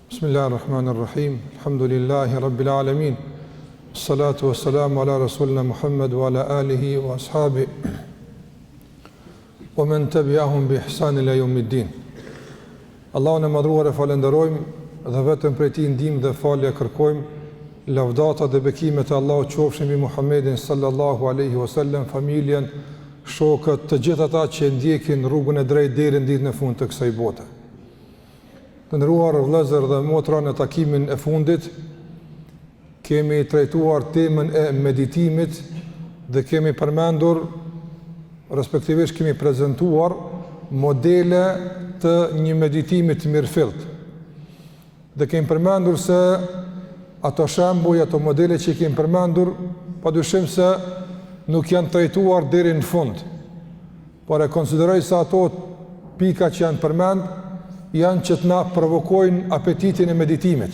Bismillahirrahmanirrahim. Alhamdulillahi rabbil alamin. Salatu wassalamu ala rasulina Muhammad wa ala alihi wa ashabi wa man tabi'ahum bi ihsan ila yawmiddin. Allahun e madhruar e falenderojmë dhe vetëm prej tij ndihmë dhe falje kërkojmë. Lavdata dhe bekimet e Allahut qofshin mbi Muhammedin sallallahu alaihi wasallam, familjen, shokët, të gjithë ata që ndjekin rrugën e drejtë deri në ditën e fundit të kësaj bote. Të nderuar vëllezër dhe motra, në takimin e fundit kemi trajtuar temën e meditimit dhe kemi përmendur, respektivisht kemi prezantuar modele të një meditimi të mirëfillt. Dhe kemi përmendur se ato shembuj, ato modele që kemi përmendur, padyshim se nuk janë trajtuar deri në fund, por e konsideroj se ato pika që janë përmend janë që të na provokojnë apetitin e meditimit,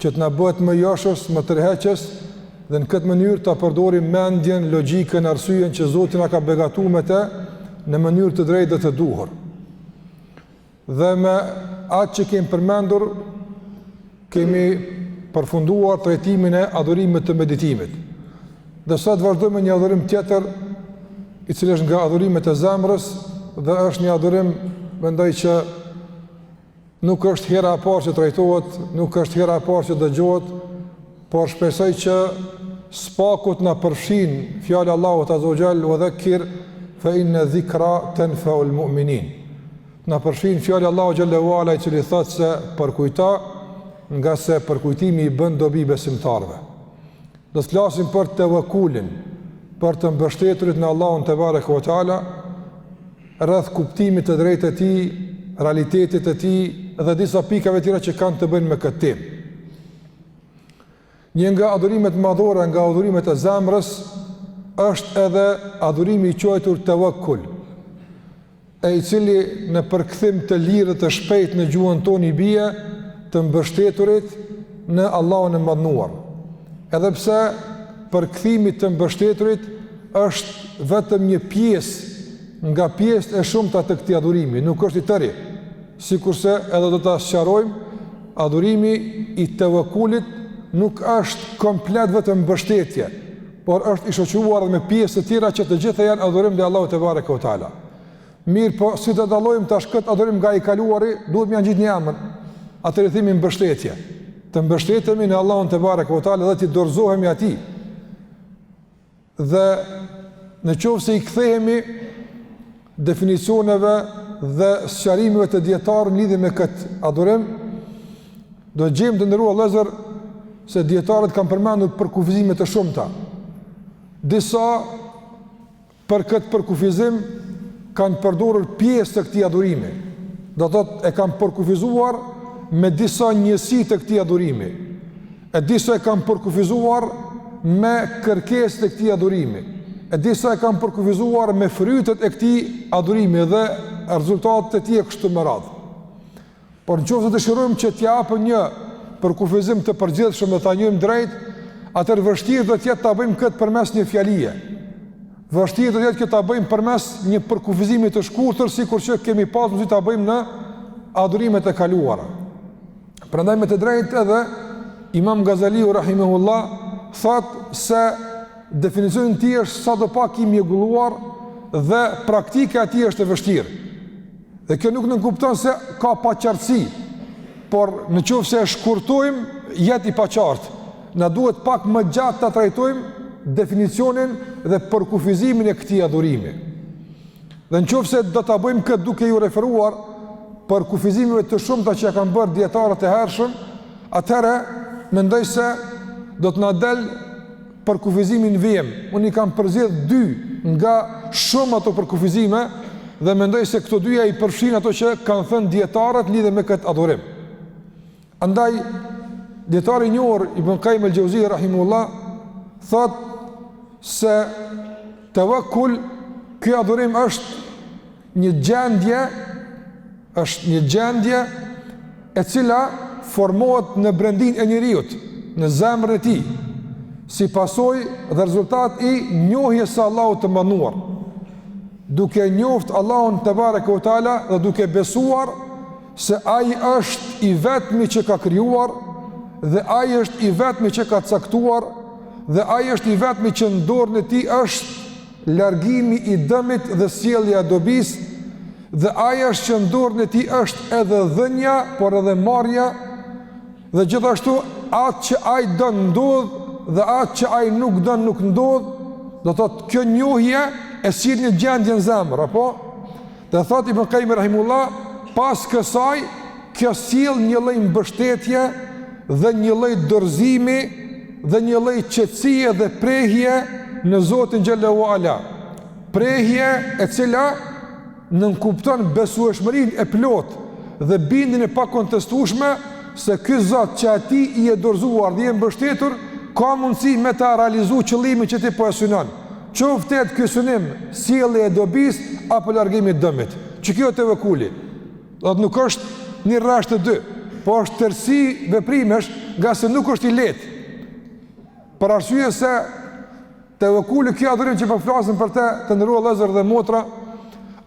që të na bëhet më joshës, më tërheqës, dhe në këtë mënyrë të përdorim mendjen, logjikën, arsyeën që Zoti na ka begatuar me të në mënyrë të drejtë dhe të duhur. Dhe me atë që kemi përmendur, kemi përfunduar trajtimin e adhurimit të meditimit. Dhe sot vazhdojmë një adhurim tjetër, i cili është nga adhurimet e zemrës dhe është një adhurim, mendoj që nuk është hera e parë që trajtohet, nuk është hera e parë që dëgjohet, por shpresoj që spakut na përfshin fjala e Allahut azza wa jall, wa dhakkir fa inna dhikra tanfa'ul mu'minin. Na përfshin fjala e Allahut xhallahu ala, i cili thotë se përkujta, nga se përkujtimi i bën dobi besimtarëve. Do të flasim për tawakkulin, për të mbështeturit në Allahun te bareka ve taala, rreth kuptimit të drejtë të tij, realitetit të tij dhe disa pikave tjera që kanë të bëjnë me këtë temë. Një nga adhurimet madhore, nga adhurimet e zemrës, është edhe adhurimi i quajtur tawakkul, i cili në përkthim të lirë të shpejt në gjuhën tonë i bie të mbështeturit në Allahun e madhnuar. Edhe pse përkthimi të mbështeturit është vetëm një pjesë nga pjesët e shumta të këtij adhurimi, nuk është i tëri. Sikurse edhe do ta sqarojmë, adhurimi i tawakkulit nuk është komplet vetëm mbështetje, por është i shoqëruar me pjesë të tjera që të gjitha janë adhurim te Allahu te bareka ve taala. Mirë, po si të dallojmë tash këtë adhurim nga i kaluari, duhet më ngjit një emër. Atë i themi mbështetje. Të mbështetemi në Allahun te bareka ve taala dhe të dorëzohemi atij. Dhe në qoftë se i kthehemi definicioneve dhe sqarimeve të dietarëve në lidhje me këtë adhurim, do gjejmë të nderuar vëllezër se dietarët kanë përmendur përkufizime të shumta. Disa për këtë përkufizim kanë përdorur pjesë të këtij adhurimi. Do thotë e kanë përkufizuar me disa njësi të këtij adhurimi. E disa e kanë përkufizuar me kërkesë të këtij adhurimi. E disa e kanë përkufizuar me frytet e këtij adhurimi dhe rezultatet e tij kështu me radhë. Por nëse dëshirojmë që t'ja japim një përkufizim të përgjithshëm dhe ta njohim drejt, atëherë vështirë do të jetë ta bëjmë këtë përmes një fjalie. Vështirë do të jetë që ta bëjmë përmes një përkufizimi të shkurtër, sikur që kemi pasur si ta bëjmë në adhurimet e kaluara. Prandaj me të drejtë edhe Imam Gazaliu rahimahullah thotë se definicioni i tij është sadopak i mjegulluar dhe praktika e tij është e vështirë. Dhe kjo nuk nënkupton se ka paqartësi, por nëse e shkurtojmë, jetë i paqartë. Na duhet pak më gjatë ta trajtojmë definicionin dhe përkufizimin e këtij adhurimi. Dhe nëse do ta bëjmë këtë duke ju referuar për kufizimeve të shumta që kanë bërë dietarët e hershëm, atëherë mendoj se do të na del për kufizimin vjem. Unë i kam përzgjedh 2 nga shumë ato për kufizime dhe mendoj se këto dyja i përfshin ato që kanë thënë dietarët lidhe me këtë adhurim. Andaj dietari i njohur Ibn Qayyim al-Jawziyyi rahimahullah thot se tawakkul, ky adhurim është një gjendje e cila formohet në brendin e njeriut, në zemrën e tij, si pasojë dhe rezultat i njohjes së Allahut të mënduar. duke njoft Allahun te bareke ve teala dhe duke besuar se ai është i vetmi që ka krijuar dhe ai është i vetmi që ka caktuar dhe ai është i vetmi që në dorën e tij është largimi i dëmit dhe sjellja e dobisë dhe ai është që në dorën e tij është edhe dhënia por edhe marrja dhe gjithashtu atë që ai don ndodh dhe atë që ai nuk don nuk ndodh. Do thotë kjo njohje e sill një gjendje në zemër, apo? Dhe thot Ibn Qayyim rahimullah, pas kësaj kjo sill një lloj mbështetje dhe një lloj dorëzimi dhe një lloj qetësie dhe prehje në Zotin xhallahu ala. Prehje e cila nënkupton besueshmërinë e plot dhe bindjen e pakontestueshme se ky Zot që atij i e dorëzuar dhe i mbështetur ka mundësi me ta realizu qëllimin që ti po e synon. Qoftë ky synim sjellje e dobisë apo largimi i dëmit. Që kjo tevekkuli. Do të nuk është një rresht të dy, po është tërësi veprimesh, nga se nuk është i lehtë. Për arsye se tevekkuli, kjo adhurim që po flasim për të nderuar vëllezër dhe motra,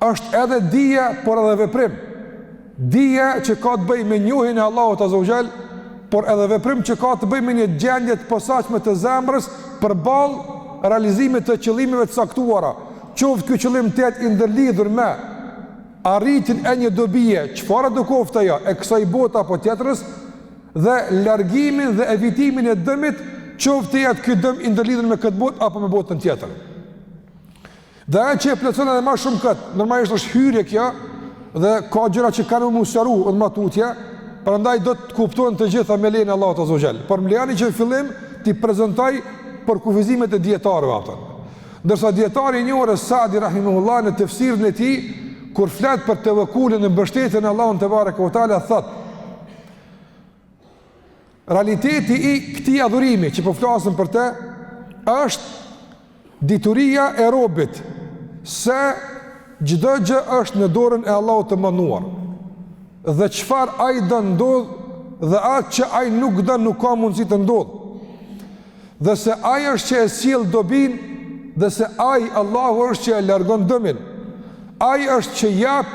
është edhe dije, por edhe veprim. Dije që ka të bëjë me njohjen e Allahut azza wa jall, por edhe veprim që ka të bëjë me një gjendje të posaçme të zemrës përballë realizimit të qëllimeve të caktuara. Qoftë ky qëllim të jetë i ndërlidhur me arritjen e një dobie, çfarë do qoftë ajo, e kësaj bote apo tjetrës, dhe largimin dhe evitimin e dëmit, qoftë të jetë ky dëm i ndërlidhur me këtë botë apo me botën tjetër. Dhe ajo që e plotson edhe më shumë këtë, normalisht është hyrje kjo dhe ka gjëra që kanë më sqaruar edhe më tutje, prandaj do të kuptojnë të gjitha me lejen e Allahut azza wa jall. Por më lejani që në fillim ti prezantoj për kufizimet e dietarëve ato. Ndërsa dietari i njohur Sa'di rahimahullah në tefsirin e tij kur flet për tevekkulin e mbështetjen e Allahut te bareke ve teala thot: realiteti i këtij adhurimi që po flasim për të është dituria e robit se çdo gjë është në dorën e Allahut të mënduar. Dhe çfarë ai don ndodh dhe atë që ai nuk don nuk ka mundësi të ndodh. Dhe se ai është që e sjell dobin dhe se ai Allahu është që e largon dëmin. Ai është që jap,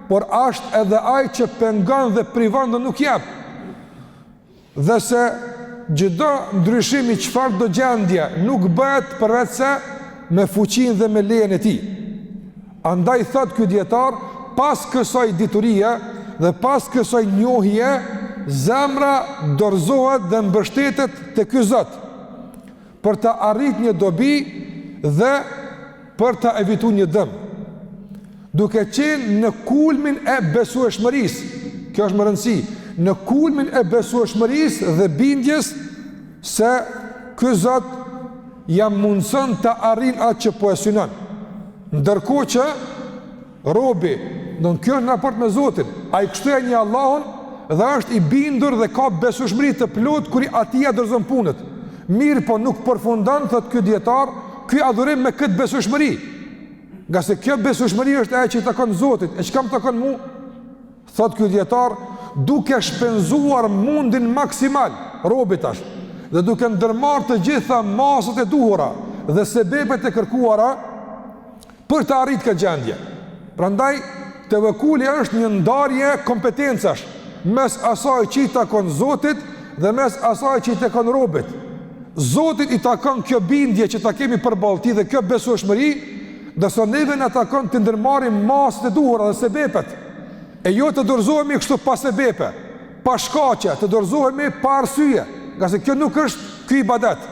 por është edhe ai që pengon dhe privon dhe nuk jap. Dhe se çdo ndryshim i çfarë do gjendje nuk bëhet përveç se me fuqinë dhe me lejen e tij. Andaj thot ky dietar, pas kësaj diturie dhe pas kësaj njohje, zemra dorëzohet dhe mbështetet te ky Zot për të arritur një dobi dhe për të evituar një dëm, duke qenë në kulmin e besueshmërisë. Kjo është më rëndësi, në kulmin e besueshmërisë dhe bindjes se ky Zot jam mundson të arrijë atë që po e synon. Ndërkohë që robi, do në kjo në raport me Zotin, ai kështu e një Allahun dhe është i bindur dhe ka besueshmëri të plot kur atij ia dorëzon punët. Mirë, po nuk përfundon, thot ky dietar, ky adhurim me këtë besueshmëri. Nga se kjo besueshmëri është ajo që i takon Zotit, e çka më takon mua? Thot ky dietar, duke shpenzuar mundin maksimal robit tash, dhe duke ndërmarrë të gjitha masat e duhura dhe sebepet e kërkuara për të arritur këtë gjendje. Prandaj tevekkuli është një ndarje kompetencash mes asaj që i takon Zotit dhe mes asaj që i takon robit. Zotit i takon kjo bindje që ta kemi përballë tij dhe kjo besueshmëri, ndërsa neve na takon të ndërmarrim masat e duhura dhe sebepet. E jo të dorëzohemi kështu pa sebepe, pa shkaqe, të dorëzohemi pa arsye, nga se kjo nuk është ky ibadet.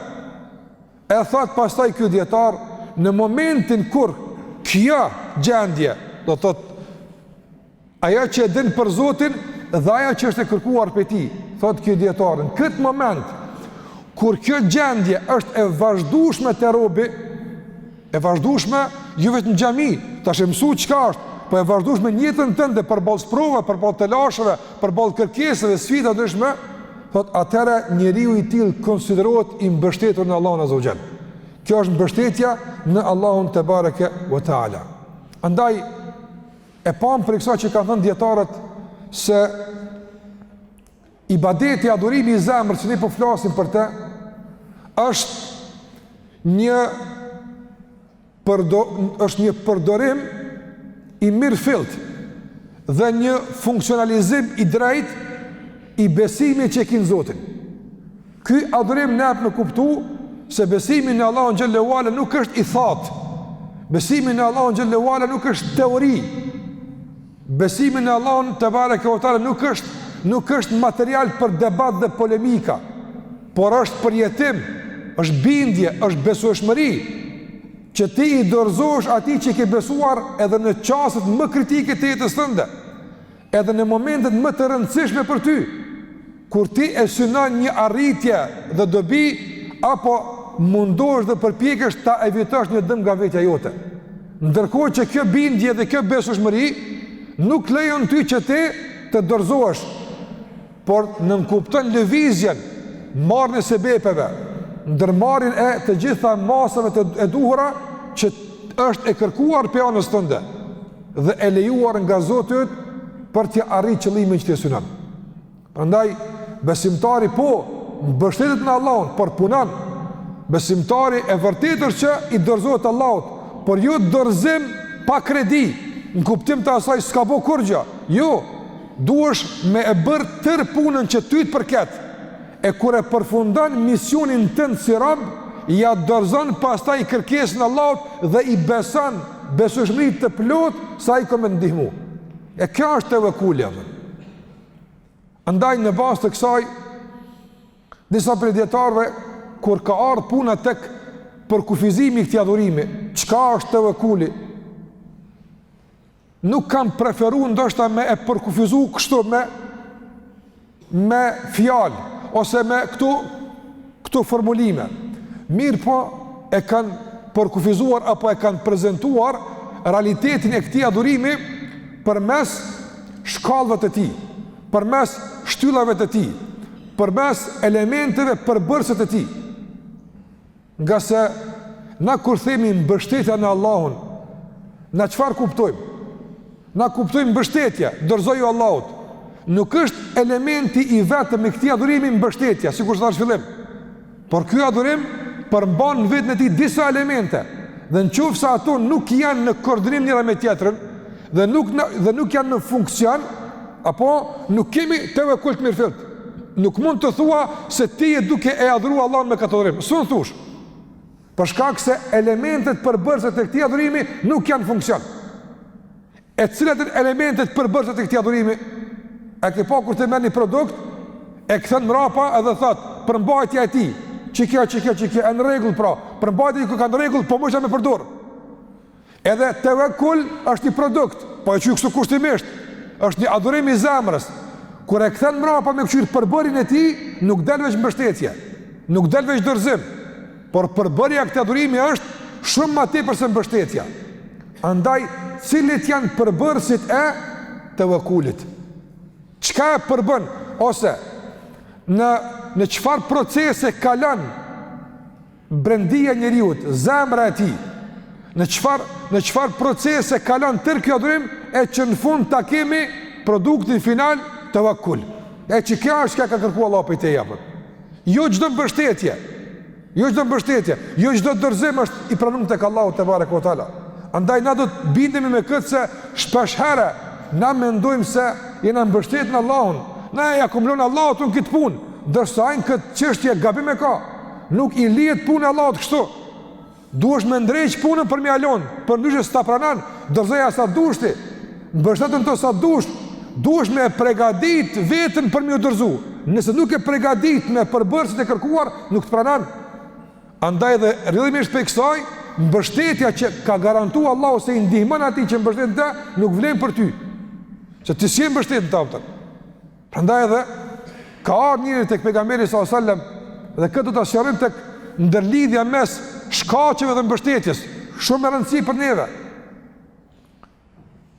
E thot pastaj ky dietar, në momentin kur kjo gjendje, do të thotë ajo që e din për Zotin dhe ajo që është e kërkuar prej tij, thot ky dietar, në këtë moment kur kjo gjendje është e vazhdueshme te robi, e vazhdueshme jo vetëm në xhami, tash e mësu çka është, po e vazhdueshme në jetën tënde përballë sprovave, përballë të lashëve, përballë kërkesave, sfidave të ndryshme, thot atëra njeriu i tillë konsiderohet i mbështetur në Allahun azza wa jall. Kjo është mbështetja në Allahun te bareke ve taala. Andaj e pam për kësaj që kanë thënë dietarët se ibadeti, adhurimi i zemrës që ne po flasim për të, është një është një përdorim i mirë fillt dhe një funksionalizim i drejt i besimit që e kinë Zotin. Ky adhurim ne me kuptu se besimi në Allahun xhallahu ala nuk është i thatë. Besimi në Allahun xhallahu ala nuk është teori. Besimi në Allahun te bareke ve teala nuk është material për debat dhe polemika, por është përjetim, është bindje, është besueshmëri, që ti i dorëzosh atij që ke besuar edhe në çastet më kritike të jetës tënde, edhe në momentet më të rëndësishme për ty, kur ti e synon një arritje dhe dobi, apo mundosh dhe përpjekesh ta evitosh një dëm nga vetja jote. Ndërkohë që kjo bindje dhe kjo besueshmëri nuk lejon ty që ti të dorëzohesh, por nënkupton lëvizjen, marrjen e sebepeve, ndërmarrjen e të gjitha masave të duhura që është e kërkuar për anës tënde dhe e lejuar nga Zoti për të arritur qëllimin që ti synon. Prandaj besimtari mbështetet në Allahun, por punon. Besimtari e vërtetër që i dorëzohet Allahut, por jo dorëzim pa kredi, në kuptim të asaj s'ka bo kurgja. Jo, duhesh me e bërë tërë punën që ty të përket, e kur e përfundan misionin tënd si rob, ja dorëzon pastaj kërkesën Allahut dhe i beson besueshmëri të plot se ai ka më ndihmu. E kjo është tevekulja. Andaj në bazë të kësaj, disa prej dietarëve kur ka ardhur puna tek përkufizimi i këtij adhurimi, çka është tevekuli, nuk kam preferuar ndoshta me e përkufizu kështu me fjalë ose me këtu formulime. Mirë po e kanë përkufizuar apo e kanë prezentuar realitetin e këtij adhurimi përmes shkallëve të tij, përmes shtyllave të tij, përmes elementeve përbërëse të tij. Nga se na kur themi mbështetja në Allahun, na çfarë kuptojmë? Na kuptojmë mbështetja, dorëzoju Allahut. Nuk është elementi i vetëm i këtij adhurimi mbështetja, sikur thash fillim. Por ky adhurim përmban në vetën e tij disa elemente, dhe nëse ato nuk janë në koordinim njëra me tjetrën dhe nuk janë në funksion, apo nuk kemi tevekul të mirëfillt. Nuk mund të thua se ti je duke e adhuruar Allahun me këtë adhurim. S'u thosh. Për shkak se elementet përbërëse të këtij adhurimi nuk janë në funksion. E cilat elementet përbërëse të këtij adhurimi? E ke pa kur të merr një produkt, e kthen mrapa edhe thot, përmbajtja e tij, çka e në rregull pra, përmbajtja ku ka në rregull, po më me përdor. Edhe tevekul është një produkt, po e çuj kështu kushtimisht, është një adhurim i zemrës. Kur e kthen mrapa me këqyr përbërjen e tij, nuk del veç mbështetje, nuk del veç dorëzim, por përbërja e këtij adhurimi është shumë më tepër se mbështetja. Andaj, cilit janë përbërësit e tevekulit? Çka e përbën, ose në çfarë procese kalon brendia njeriut, zemra e tij, në çfarë procese kalon tërë ky adhurim, e që në fund ta kemi produktin final tevekul. E që kjo është ka kërkuar Allahu prej teje apo? Jo çdo mbështetje, jo çdo dorëzim është i pranuar tek Allahu te barekuhu teala. Andaj na do të bindemi me këtë se shpesh herë na mendojmë se jena mbështetur në Allahun, na e akumulon Allahut në këtë punë, ndërsa ai këtë çështje gabim e ka. Nuk i lihet punë Allahut kështu. Duhesh me ndrejq punën për mjalon, përndryshe s'ta pranon, dorëzoja sa dush ti. Mbështetën to sa dush. Duhesh me përgatit veten për më dorëzu. Nëse nuk e përgatit me përbërësit e kërkuar, nuk të pranon. Andaj dhe rrjedhimisht për kësaj, mbështetja që ka garantuar Allahu se i ndihmon atij që mbështet të, nuk vlen për ty. Se ti si mbështet të taftë. Prandaj edhe ka ardhur njëri tek pejgamberi sallallahu alajhi wasallam dhe këtë do ta sqarojmë tek ndërlidhja mes shkaqeve dhe mbështetjes, shumë e rëndësishme për neve.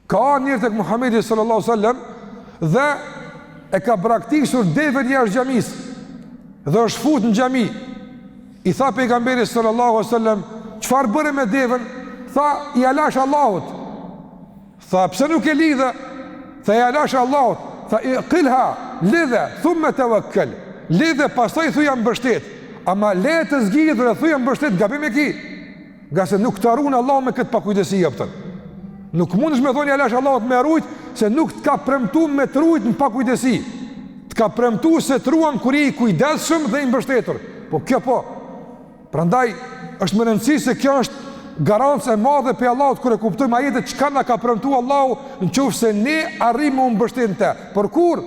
Ka ardhur njëri tek Muhamedi sallallahu alajhi wasallam dhe e ka braktisur devën jashtë xhamisë dhe është fut në xhami. I tha pejgamberi sallallahu alajhi wasallam, çfarë bëre me devën? Tha, i alash Allahut. Tha, pse nuk e lidhe? Tha, i alash Allahut. Tha, iqilha, lidhe, thumma tawakkal. Lidhe, pastaj thuaj mbështet. Ama le të zgjidhur e thuaj mbështet, gabim e ki. nga se nuk të runë Allah me këtë pakujdesi jepëtën. Nuk mund është me thoni alesh Allah të me rujt, se nuk të ka premtu me të rujt në pakujdesi. Të ka premtu se të ruan kur i kujdesshëm dhe i mbështetur. Po kjo po. Prandaj është më rëndësi se kjo është garancë e madhe për Allahut kur e kuptojmë ajetin çka na ka premtuar Allahu nëse ne arrijmë u mbështet te. Por kur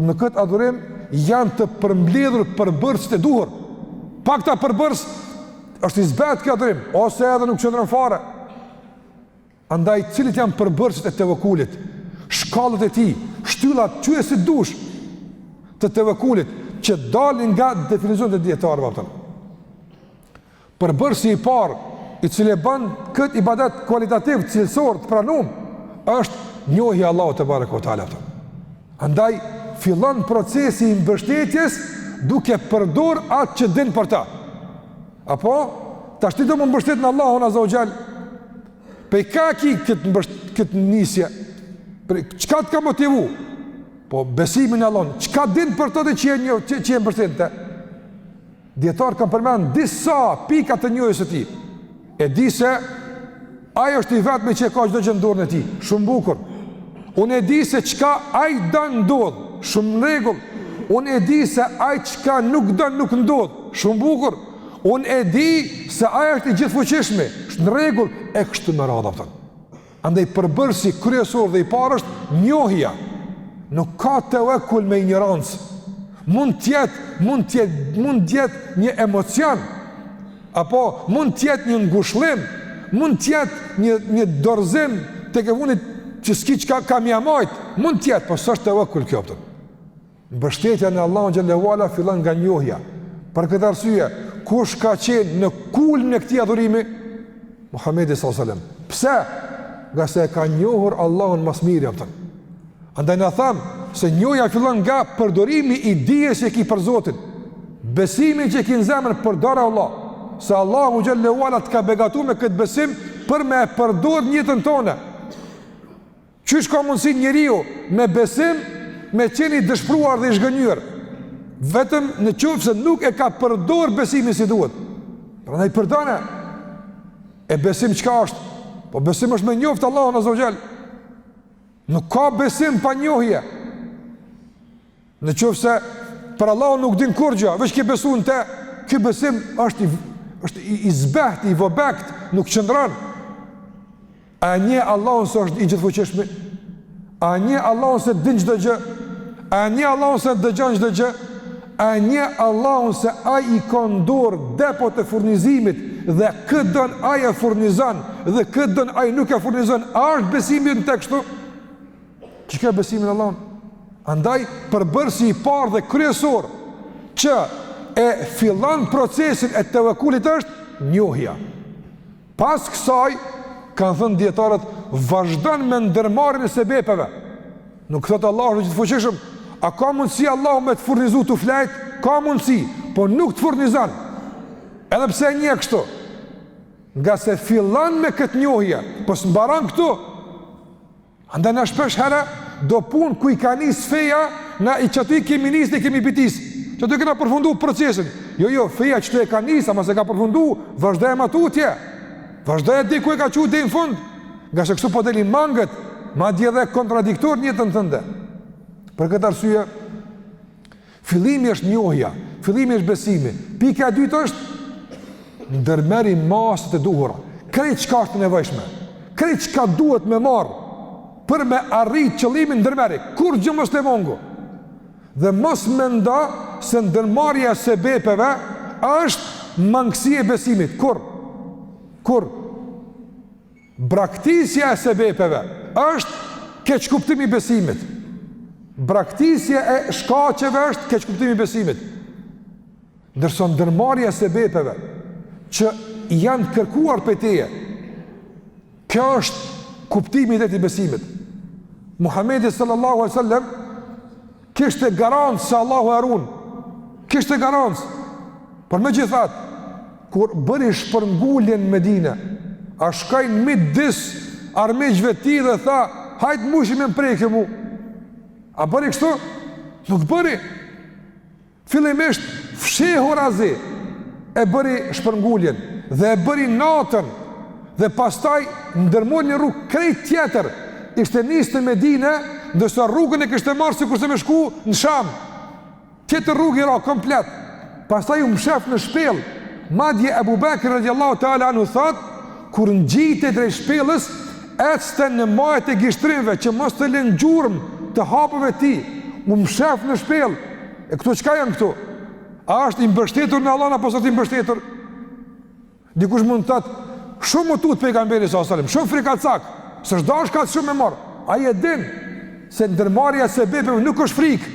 në këtë adhurim janë të përmbledhur përbërësit e duhur. Pak ta përbërës është i zbet kjo adhurim, ose edhe nuk qëndron fare. Andaj cilit janë përbërësit e tevekulit, shkallët e tij, shtyllat quajësi dush të tevekulit që dalin nga definicionet e dietarëve ato. Përbërësi i parë i cili bën këtë ibadet kualitativ, cilësor të pranuar, është njohja e Allahut te barekuhu teala. Andaj fillon procesi i mbështetjes duke përdor atë që din për ta. Apo tash ti do më mbështet në Allahun azza wa xal. Pe ka ki këtë nisje? Çka të ka motivu? Po besimin në Allahun. Çka din për to që e mbështette? Dietar kanë përmend disa pika të njohjes së tij. E di se ajo është i vetmi që ka çdo gjë në dorën e tij. Shumë bukur. Unë e di se çka ai don ndodh. Shumë rregull. Unë e di se ai çka nuk don nuk ndodh. Shumë bukur. Unë e di se ai është i gjithfuqishëm. Është në rregull e kështu me radhë atë. Andaj përbërësi kryesor dhe i parë është njohja. Nuk ka tevekul me ignorancë. Mund të jetë një emocion, apo mund të jetë një ngushëllim, mund të jetë një dorëzim tek e fundit që s'ki çka kam ia majt, mund të jetë, po s'është tevekul kjo atë. Mbështetja në Allahun xhallahu ala fillon nga njohja. Për këtë arsye, kush ka qenë në kulmin e këtij adhurimi? Muhamedi sallallahu alaihi wasallam. Pse? Nga se ka njohur Allahun më së miri atë. Andaj na tham se njohja fillon nga përdorimi i dijes që ki për Zotin, besimin që ki në zemër për dora Allah, se Allahu xhallahu ala të ka begatuar me këtë besim për me përdor në jetën tonë. Qysh ka mundsi njeriu me besim me qenë i dëshpëruar dhe i zhgënjur, vetëm në qoftë se nuk e ka përdor besimin si duhet. Prandaj përdone. E besim çka është? Po besim është me njoft Allahun azza wa xal. Nuk ka besim pa njohje. Në qoftë se për Allahun nuk din kur gjë, veç ke besu në te, ky besim është i zbeht, i vobekt, nuk qëndron. A nje Allahun se është i gjithfuqishëm? A nje Allahun se din çdo gjë? A nje Allahun se dëgjon çdo gjë? A nje Allahun se ai i ka dorë depot e furnizimit dhe këtë don ai e furnizon dhe këtë don ai nuk e furnizon? A është besimi në tek kështu? Çka besimin Allahun? Andaj përbërësi i parë dhe kryesor që e fillon procesin e tevekulit është njohja. Pas kësaj, kanë thënë dietarët, vazhdon me ndërmarrjen e sebepeve. Nuk thotë Allahu është i fuqishëm, a ka mundësi Allahu me të furnizu të flajt? Ka mundësi, po nuk të furnizon. Edhe pse e njeh kështu. Nga se fillon me këtë njohje, po s'mbaron këtu. Andaj na shpesh herë do punë ku i ka nis feja, na i çati kemi nis dhe kemi bitis. Çdo të kena përfundu procesin. Jo, feja çto e ka nis, ama se ka përfundu, vazhdojmë atutje. Vazhdoj di ku e ka qenë deri në fund. Nga se kështu po delin mangët, madje edhe kontradiktor në jetën tënde. Për këtë arsye, fillimi është njohja, fillimi është besimi. Pika e dytë është ndërmerri masat e duhura. Krejt çka është nevojshme. Krejt çka duhet me marr për me arrit qëllimin ndërmeri, kur gjë mos të mungo. Dhe mos mendo se ndërmarrja e sebepeve është mangësia e besimit. Kur braktisja e sebepeve është keq kuptimi i besimit. Braktisja e shkaqeve është keq kuptimi i besimit. Ndërsa ndërmarrja e sebepeve që janë kërkuar prej teje, kjo është kuptimi i drejtë i besimit. Muhamedi sallallahu alaihi wasallam kishte garancë se Allahu e ruan. Kishte garancë. Por megjithatë, kur bëri shpërnguljen në Medinë, a shkojnë midis armiqve të tij dhe tha, hajt mushim e mprekë mu. A bëri kështu? Nuk bëri. Fillimisht fshehu razi e bëri shpërnguljen. dhe e bëri natën, dhe pastaj ndërmori një rrugë krejt tjetër, ishte nisë në Medinë, ndërsa rrugën e kishte marrë sikur se me shku në Sham. Tjetër rrugë i ra komplet. Pastaj u mshef në shpellë. Madje Abu Bekri radhiyallahu ta'ala anhu thot, kur ngjitej drejt shpellës, ecste në majët e gishtrimeve që mos të lënë gjurmë të hapëve ti. U mshef në shpellë. E këto çka janë këto? A është i mbështetur në Allah apo s'është i mbështetur? Dikush mund të thotë, shumë më tut pejgamberi sallallahu alajhi wasallam, shumë frikacak, s'është dash ka shumë më marr. Ai e din se ndërmarrja e sebeve nuk është frikë,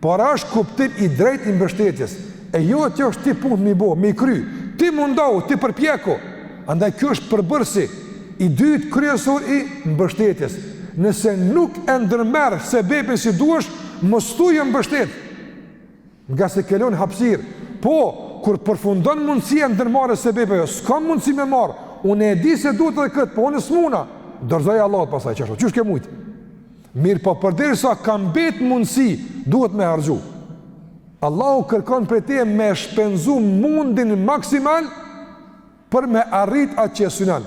por është kuptim i drejtë i mbështetjes. E jo që është ti punë mi bo, mi kry, ti mundohu, ti përpjeku. Andaj kjo është përbërsi i dytë kryesor i mbështetjes. Nëse nuk e ndërmerr sebepin si duhesh, mos thuaj mbështet. Nga se kelon hapësir. Po, kur përfundon mundësia ndërmarrë sebepeve, s'ka mundësi me marr. Unë e di se duhet edhe këtë, po unë s'muna. Dorëzoj Allahut pasaj çfarë? Çush ke mujt? Mirë, po përderisa ka mbet mundësi, duhet me harxhu. Allahu kërkon prej te me shpenzu mundin maksimal për me arrit atë që synon.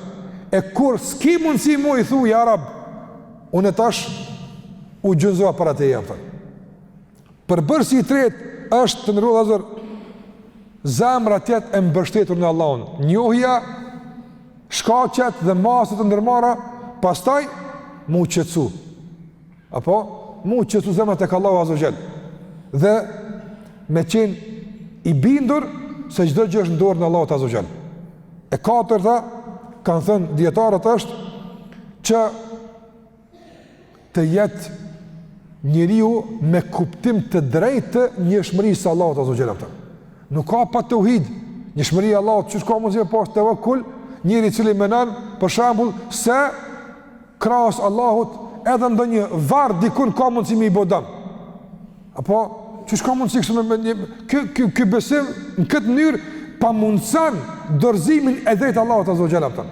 E kur s'ki mundësi mu i thu, ja Rab, unë tash u gjunzova për atë jam. Përbërsi i tretë është të ndërruar Lazar, zemra tjetë e mbështetur në Allahun. Njohja, shkaqet dhe masët të ndërmara, pastaj mu qetësu. Apo mu qetësu zemra tek Allahu Azza wa Jall. Dhe me qenë i bindur se çdo gjë është në dorën e Allahut Azza wa Jall. E katërta, kanë thënë dietarët, është që të jetë njeriu me kuptim të drejtë të njëshmërisë së Allahut Azza wa Jall. Nuk ka pa tauhid, njëshmëria e Allahut, çu ka mundësi pas tevakkul, njëri i cili menon për shembull se krahas Allahut edhe ndonjë varr dikun ka mundësi me i bë dëm. Apo çu ka mundësi kështu me ky besim në këtë mënyrë pa mundson dorëzimin e drejtë Allahut Azza wa Jall.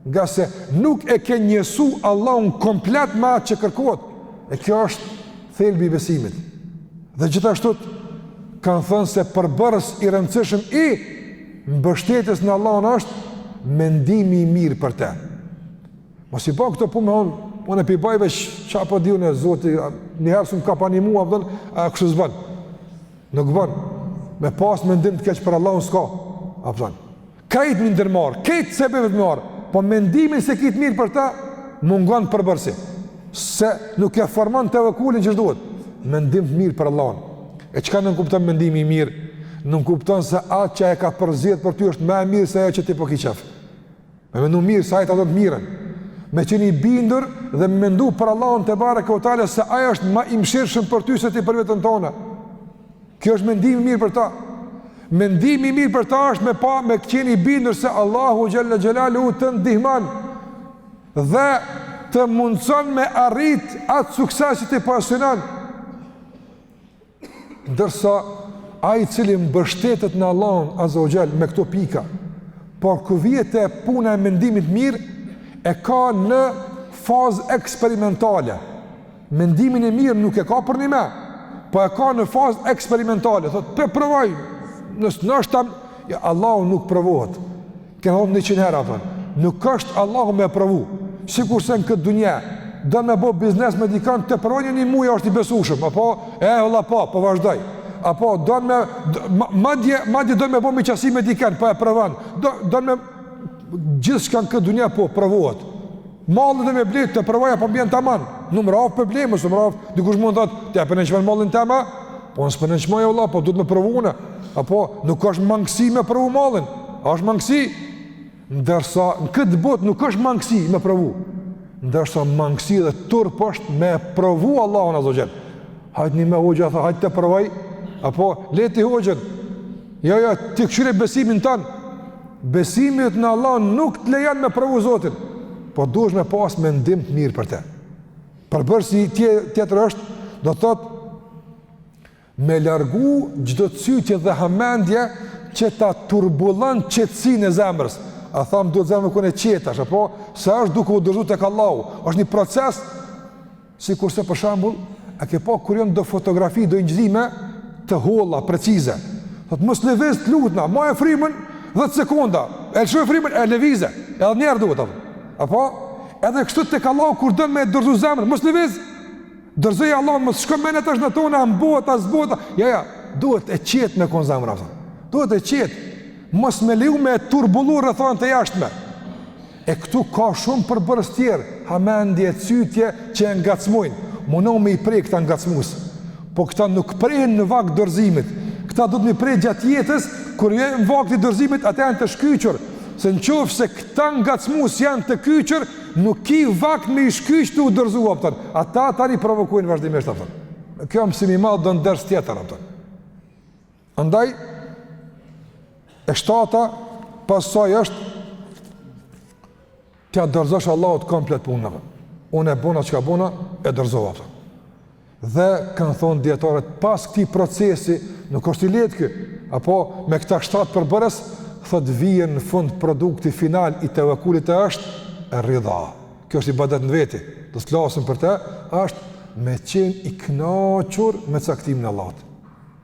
Nga se nuk e ke njësu Allahun komplet me atë që kërkohet. E kjo është thelbi i besimit. Dhe gjithashtu kanë thënë se përbërës i rëndësishëm i mbështetjes në Allahun është mendimi i mirë për te. Mos i bëj këto punë unë e pibaj veç qa po di unë Zoti, njëherë s'm ka panimua vën, a kështu s'bën. Nuk bën. Me pas mendim të keq për Allahun s'ka. A thon. Kajt më ndërmarr, kajt sebeve të marr, po mendimin se kit mirë për ta mungon përbërsi. Se nuk e formon tevekkulin që duhet. Mendim të mirë për Allahun. E çka nuk kupton mendimi i mirë? Nuk kupton se atë që e ka përzgjedh për ty është më e mirë se ajo që ti po ke qef. Me mendu mirë sa ai ta do të mirën. Me qenë i bindur dhe me mendu për Allahun te bareke ve teala se ai është më i mëshirshëm për ty se ti për veten tonë. Kjo është mendimi i mirë për ta. Mendimi i mirë për ta është me qenë i bindur se Allahu xhalla xhelalu të ndihmon dhe të mundson me arrit atë sukses që ti po synon. Ndërsa ai i cili mbështetet në Allahun Azza wa Jall me këto pika, por kur vjet e puna e mendimit mirë, e ka në fazë eksperimentale. Mendimin e mirë nuk e ka për një me, po e ka në fazë eksperimentale. Thot, provoj, nështë ja, Allahu nuk provohet. Kënë thonë 100 herë, nuk është Allahu me provu. Sikur se në këtë dunje, do me bo biznes me dikant, të provojnë një muja është i besushëm, apo, valla po vazhdoj. Apo, madje do me bo me qasi me dikant, po e provon. Do me gjithë shka në këtë dunja po provohet. Mallën dhe me blitë të provoja po mbjen të aman. Nuk më rafë probleme, së më rafë, dikush mund të atë, të e përnëqmen mallën të ama, po nësë përnëqmoj Allah, po du të me provune. Apo, nuk është mangësi me provu mallën, është mangësi. Ndërsa, në këtë botë nuk është mangësi me provu. Ndërsa mangësi dhe turp është me provu Allahun Azza wa Jall. Hajtë një me hoxha, tha, hajtë të provoj, apo, leti hoxhën. Jo, ti këshire besimin tanë. Besimit në Allah nuk të lejan me provu Zotin, po duhesh me pas mendim të mirë për te. Përbërsi tjetër është, do të thotë, me largu çdo cytje dhe hamendje që ta turbullon qetësinë e zemrës. A thamë duhet zemrë kënë e qetash, apo se është duke u dërzu tek Allahu. Është një proces, si kurse për shambull, a ke pa kur janë do fotografi, do ingjëzime të holla, precize. Thotë, mos lëviz të lutna, ma e frimën, 10 sekonda, e lëshoj frymën, e lëvize, edhe njerë duhet apo. Apo edhe kështu tek Allahu kur don me dorëzu zemrën, mos lëviz. Dorëzoj Allahun, mos shko me tash në tona mbota, zbota. Ja, duhet e qetë me kon zemra apo. Duhet e qetë. Mos me leju me turbullu rrethon të jashtme. E këtu ka shumë përbërës tjerë, hamendje, cytje që e ngacmojnë. Mundo me i prej këta ngacmus. Po këta nuk prejnë në vakt dorëzimit. Këta do të mi prej gjatë jetës, kur je në vakt i dorëzimit, ata janë të shkyqur. Se në qofë se këta ngacmus janë të kyqur, nuk ki vakt me i shkyq të u dorëzu, apëton. Ata tani provokojnë vazhdimisht, apëton. Kjo mësimi i madh do në ders tjetër, apëton. Andaj, e shtata, pasaj është, tja dërzosh Allahut komplet punëve. Unë e bona që ka bona, e dërzova, apëton. Dhe kanë thonë djetarët, pas këti procesi, nuk është i letë kë, apo me këta 7 përbërës, thot vijen në fund produkti final i tevekulit e është e rridha. Kjo është i badet në veti, do të klasëm për te, është me qenë i knaqur me caktimin e Allahut.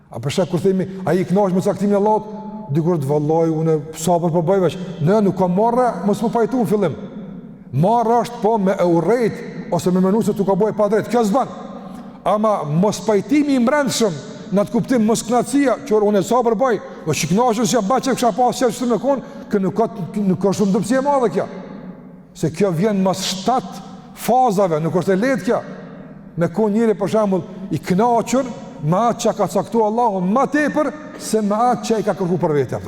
A përshë kur themi, a i knaqur me caktimin e Allahut, dikur të valloj, unë sabër për bëjveq, në nuk ka marrë, mos më pajtu në fillim. Marrë është po me e urejt, ose me menu se tu ka boj pa drejt, kjo zban. Ama mos pajtimi i mbrendshëm, në të kuptim mos knatësia, që unë e sabër bëj, o që knaqër që ja baqe kësha pas që të me konë, kë nuk ka shumë dëpsi e madhe kja. Se kjo vjen mas 7 fazave, nuk është e letë kja. Me konë njëri për shembull i knaqër, me atë që ka caktu Allahun ma tepër, se me atë që i ka kërku për vete.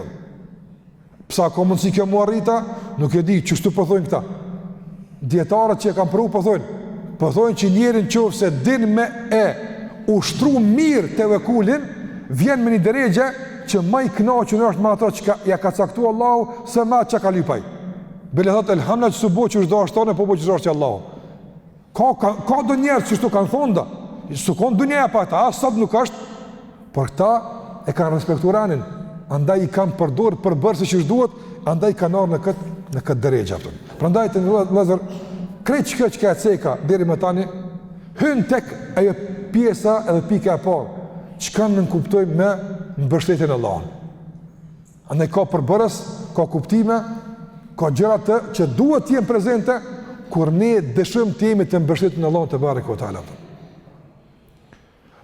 Psa ka mundësi kjo mu arrita, nuk e di, qështu përthojnë këta. Djetarët që e kam përru përthojnë që njerin qofë se din me e ushtru mirë të vekulin, vjen me një drejgje që ma i knaqën është ma ato që ja ka caktu Allahu, se ma që ka lypaj. Bele thot, elhamna që su bo që është do ashtone, po bo që është që Allahu. Ka do njerë që shtu kanë thonda, su konë dunja pa ta, asat nuk është, por këta e kanë respektu ranin, andaj i kanë përdor për bërë se që është duhet, andaj i kanë arë në këtë drejgje. Pra ndaj të në lezër, krejt që ka e ceka, deri më tani, hynë tek ajo pjesa edhe pika e parë, që kanë nënkuptoj me mbështetjen e Allahut. Andaj ka përbërës, ka kuptime, ka gjëra të që duhet të jenë prezente, kur ne dëshëm të jemi të mbështetjen e Allahut te bareke ve teala.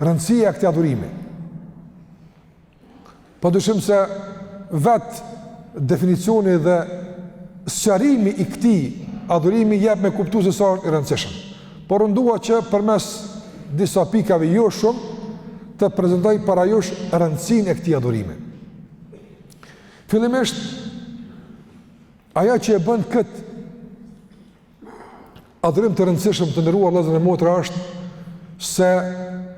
Rëndësia e këtij adhurimi. Po dyshim se vetë definicioni dhe sqarimi i këtij adhurimi jep me kuptu se sa është i rëndësishëm. Por unë dua që përmes disa pikave jo shumë të prezentoj para jush rëndësinë e këtij adhurimi. Fillimisht, ajo që e bën këtë adhurim të rëndësishëm të nderuar vëllezër e motra është se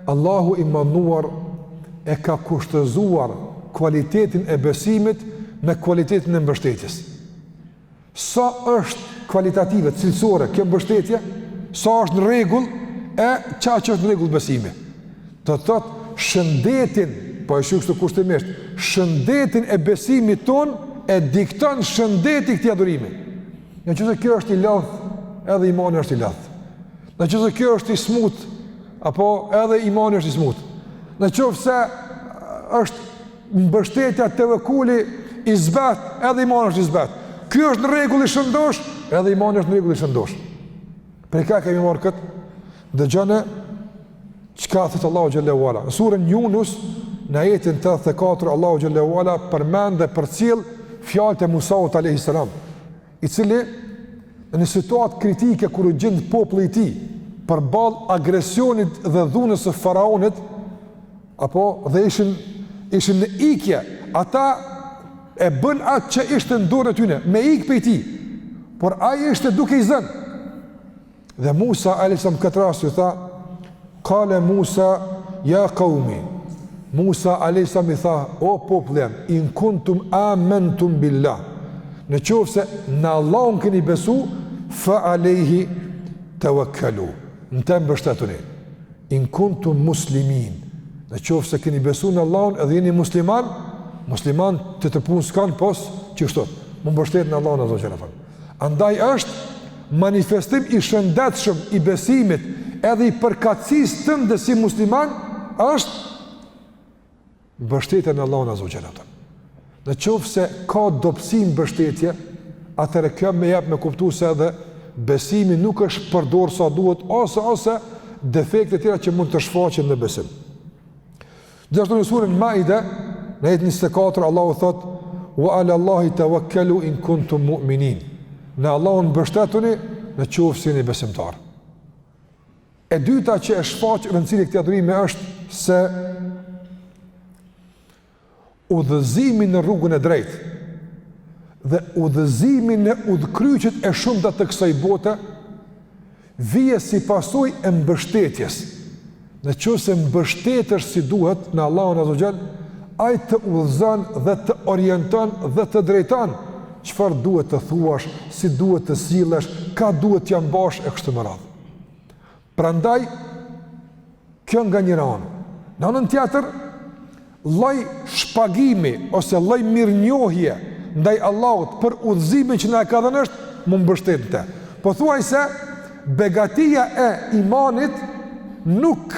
Allahu i mënduar e ka kushtëzuar kualitetin e besimit me kualitetin e mbështetjes. Sa është kvalitative, cilësore, kjo mbështetje, sa është në rregull e qa që është në rregull besimi. Të thotë shëndetin, po e shukës të kushtimisht, shëndetin e besimit ton e dikton shëndeti këtij adhurimi. Në që se kjo është i ladh, edhe imani është i ladh. Në që se kjo është i smut, apo edhe imani është i smut. Në qoftë se është mbështetja tevekuli i zbat, edhe imani është i zbat. Kjo është në rregull i shëndosh, edhe imani është në rregull i shëndosh. Për ka kemi marrë këtë, dëgjone çka thot Allahu xhallahu ala. Në surën Yunus, në ajetin 84, Allahu xhallahu ala përmend dhe përcjell fjalët e Musaut alayhis salam, i cili në situatë kritike kur u gjend populli i tij përballë agresionit dhe dhunës së faraonit, apo dhe ishin në ikje, ata e bën atë që ishte në dorë e tyne, me ikë për ti, por ai ishte duke i zënë. Dhe Musa alayhis salam këtë rast ju tha, kale Musa, ja qaumi. Musa alayhis salam i tha, o popullim, in kuntum amantum billah. Në qoftë se në Allahun keni besu, fa alayhi tawakkalu. Në të mbështetuni. In kuntum muslimin. Në qoftë se keni besu në Allahun edhe jeni musliman të punë s'kan pos që shtot. Më mbështet në Allahun azza wa jalla. Andaj është manifestim i shëndetshëm i besimit edhe i përkatësisë tënde si musliman është mbështetja në Allahun azza wa jalla. Në qoftë se ka dobësi mbështetje, atëherë kjo më jep me kuptues se edhe besimi nuk është përdorur sa duhet ose defekte të tjera që mund të shfaqen në besim. Gjithashtu në surën Maide, në ajetin 24, Allahu thot: "Wa 'ala Allahi tawakkalu in kuntum mu'minin." Në Allahun mbështetuni në qoftë se jeni besimtar. E dyta që e shfaq rëndësinë e këtij adhurimi është se udhëzimi në rrugën e drejtë dhe udhëzimi në udhkryqjet e shumta të kësaj bote vije si pasojë e mbështetjes. Në qoftë se mbështetesh si duhet në Allahun Azza wa Jall, ai të udhëzon dhe të orienton dhe të drejton çfarë duhet të thuash, si duhet të sillesh, ka duhet të mbash e kështu me radhë. Prandaj kjo nga njëra anë. Në anën tjetër, lloj shpagimi ose lloj mirënjohje ndaj Allahut për udhëzimin që na ka dhënë është më mbështete. Po thuaj se begatia e imanit nuk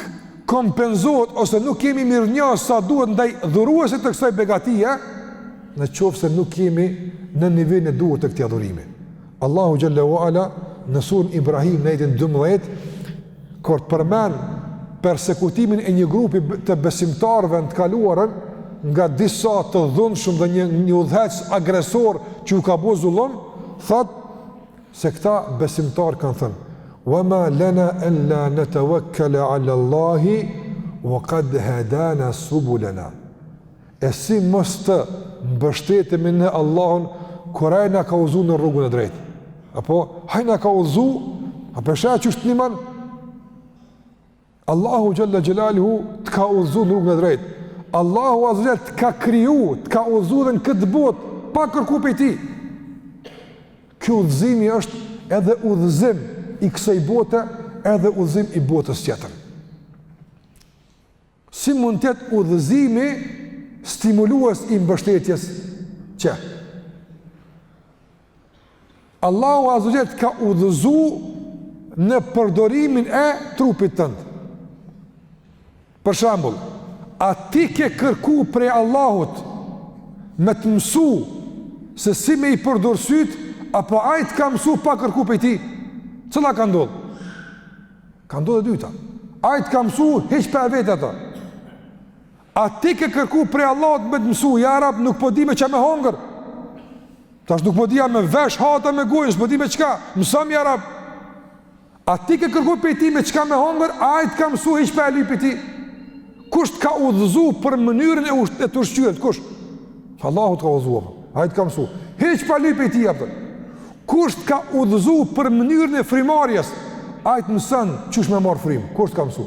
kompenzohet ose nuk kemi mirënjohje sa duhet ndaj dhuruesit të kësaj begatie, në qoftë se nuk kemi në nivelin e duhur të këtij adhurimi. Allahu xhallahu ala në surën Ibrahim në ajetin 12 kur përmend persekutimin e një grupi të besimtarëve në të kaluarën nga disa të dhunshëm dhe një udhëhec agresor që u ka bërë zullum, thot se këta besimtarë kanë thënë: "Wa ma lana an la natawakkala 'ala Allahi wa qad hadana subulana." E si mos të mbështetemi në Allahun kur ai na ka udhëzuar në rrugën e drejtë. Apo ai na ka udhëzuar, apo sa që është liman Allahu Jalla Jalaluhu të ka udhëzuar në rrugën e drejtë. Allahu Azza wa Jalla të ka kriju, të ka udhëzuar në këtë botë pa kërkuar prej tij. Ky udhëzimi është edhe udhëzim i kësaj bote, edhe udhëzim i botës tjetër. Si mund të jetë udhëzimi stimulues i mbështetjes që Allahu Azza wa Jalla të ka udhëzuar në përdorimin e trupit tënd. Për shembull, a ti ke kërku prej Allahut me të mësu se si me i përdor syt, apo ai të ka mësu pa kërku prej ti? Cëla ka ndodhë? Ka ndodhë e dyta. Ai të ka mësu hiq për vetë ato. A ti ke kërku prej Allahut me të mësu, ja Rab, nuk po di me qa me hongër. Tash nuk po di ja me vesh hata me gojnë, s'po di me qka, mësëm ja Rab. A ti ke kërku prej ti me qka me hongër, ai të ka mësu hiq për lypi ti. Kush të ka udhëzu për mënyrën e të ushqyret, kush? Allahu të ka udhëzu, ai të ka mësu. Hiq për lypi ti, apëtër. Kush të ka udhëzu për mënyrën e frimarjes, ai të mësën qësh me marë frim, kush të ka mësu?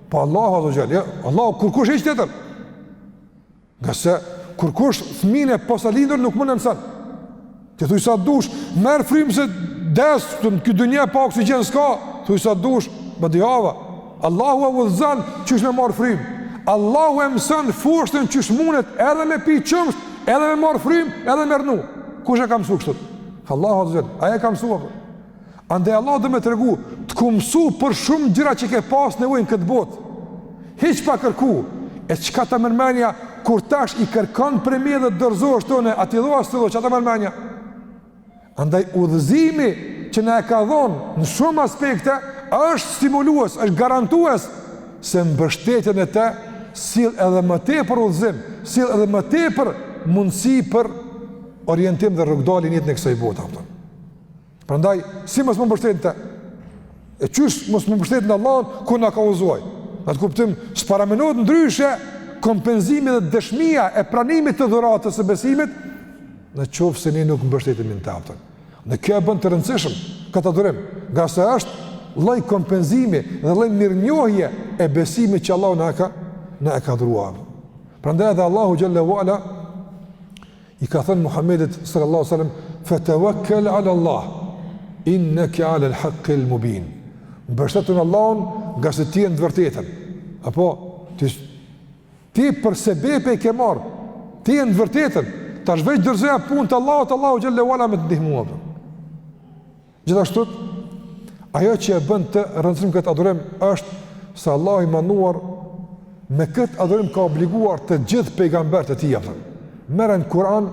Pa Allahu Azza wa Jalla, ja, Allahu, kur kush hiq tjetër? Nga se, kur kush thmine posa lindur nuk mund e mësën. Të thuj sa dush, merë frim se des, në këtë dënje pa oksigen s'ka, thuj sa dush, më dihava. Allahu e udhëzën qësh me marë frim. Allahu e mësën fushtën qësh mundet edhe me pi qëmsht, edhe me marë frim, edhe me rnu. Kush e ka mësu kështët? Allahu Azza wa Jalla, aja ka mësu. Andaj Allah dhe me të regu, të ku mësu për shumë gjëra që ke pas nevojnë këtë botë. Hiq pa kërku, e qka të mërmenja, kur tash i kërkan për me dhe dërzohës tëne, ati dhoas të dho, që të mërmenja. Andaj udhëzimi që ne e ka dhonë në shumë aspekte, është stimulues, është garantues, se mbështetjen e te, sill edhe më tepër udhëzim, sill edhe më tepër mundësi për orientim dhe rrugdaljen jetën e kësaj bote. Prandaj, si mos më mbështetet te? E qysh mos më mbështetet në Allahun ku na ka udhëzuar? Atë kuptim, s'paramenohet ndryshe kompenzimi dhe dëshmia e pranimit të dhuratës së besimit, në qoftë se ne nuk mbështetemi në ta. Në kjo e bën të rëndësishëm këtë adhurim, nga se është lloj kompenzimi dhe lloj mirënjohje e besimit që Allahu na e ka dhuruar. Prandaj edhe Allahu xhallahu ala i ka thënë Muhammedit sallallahu alaihi wasallam, "Fatawakkal ala Allah, innaka ala al-haqqi al-mubin." Mbështetu në Allahun, nga se ti je në të vërtetën. Apo ti për sebepe ke marr, ti je në të vërtetën. Tash veç dërzoja punë të Allahut, Allahu xhallahu ala me të ndihmuar. Gjithashtu, ajo që e bën të rëndësishëm këtë adhurim është se Allahu i manduar me këtë adhurim ka obliguar të gjithë pejgamberët e tij. Merren Kur'an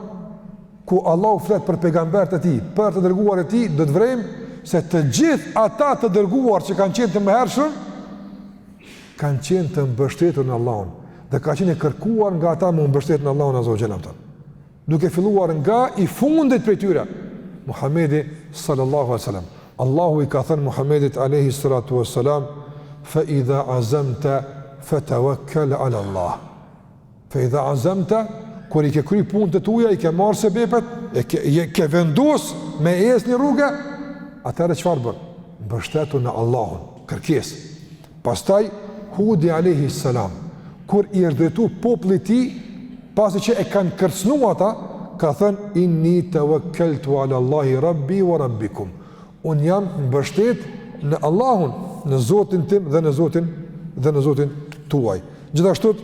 ku Allahu flet për pejgamberët e tij, për të dërguar e tij, do të vrejmë se të gjithë ata të dërguar që kanë qenë të mëhershëm kanë qenë të mbështetur në Allahun dhe ka qenë kërkuar nga ata më mbështetur në Allahun azza wa jalla. Duke filluar nga i fundit prej tyre, Muhamedi sallallahu alaihi wasallam. Allahu i ka thënë Muhamedit alayhi salatu wassalam, fa idha azamta fatawakkal ala Allah. Fa idha azamta, kur i ke kry punët e tuaja, i ke marrë sebepet, ke vendos me ecë një rrugë, atëherë çfarë bën? Mbështetu në Allahun, kërkesë. Pastaj Hudi alayhi salam, kur i erdhëtu popullit i tij, pasi që e kanë kërcënuar ata, ka thënë inni tawakkaltu ala Allahi rabbi wa rabbikum. Unë jam mbështet në Allahun, në Zotin tim dhe në Zotin tuaj. Gjithashtu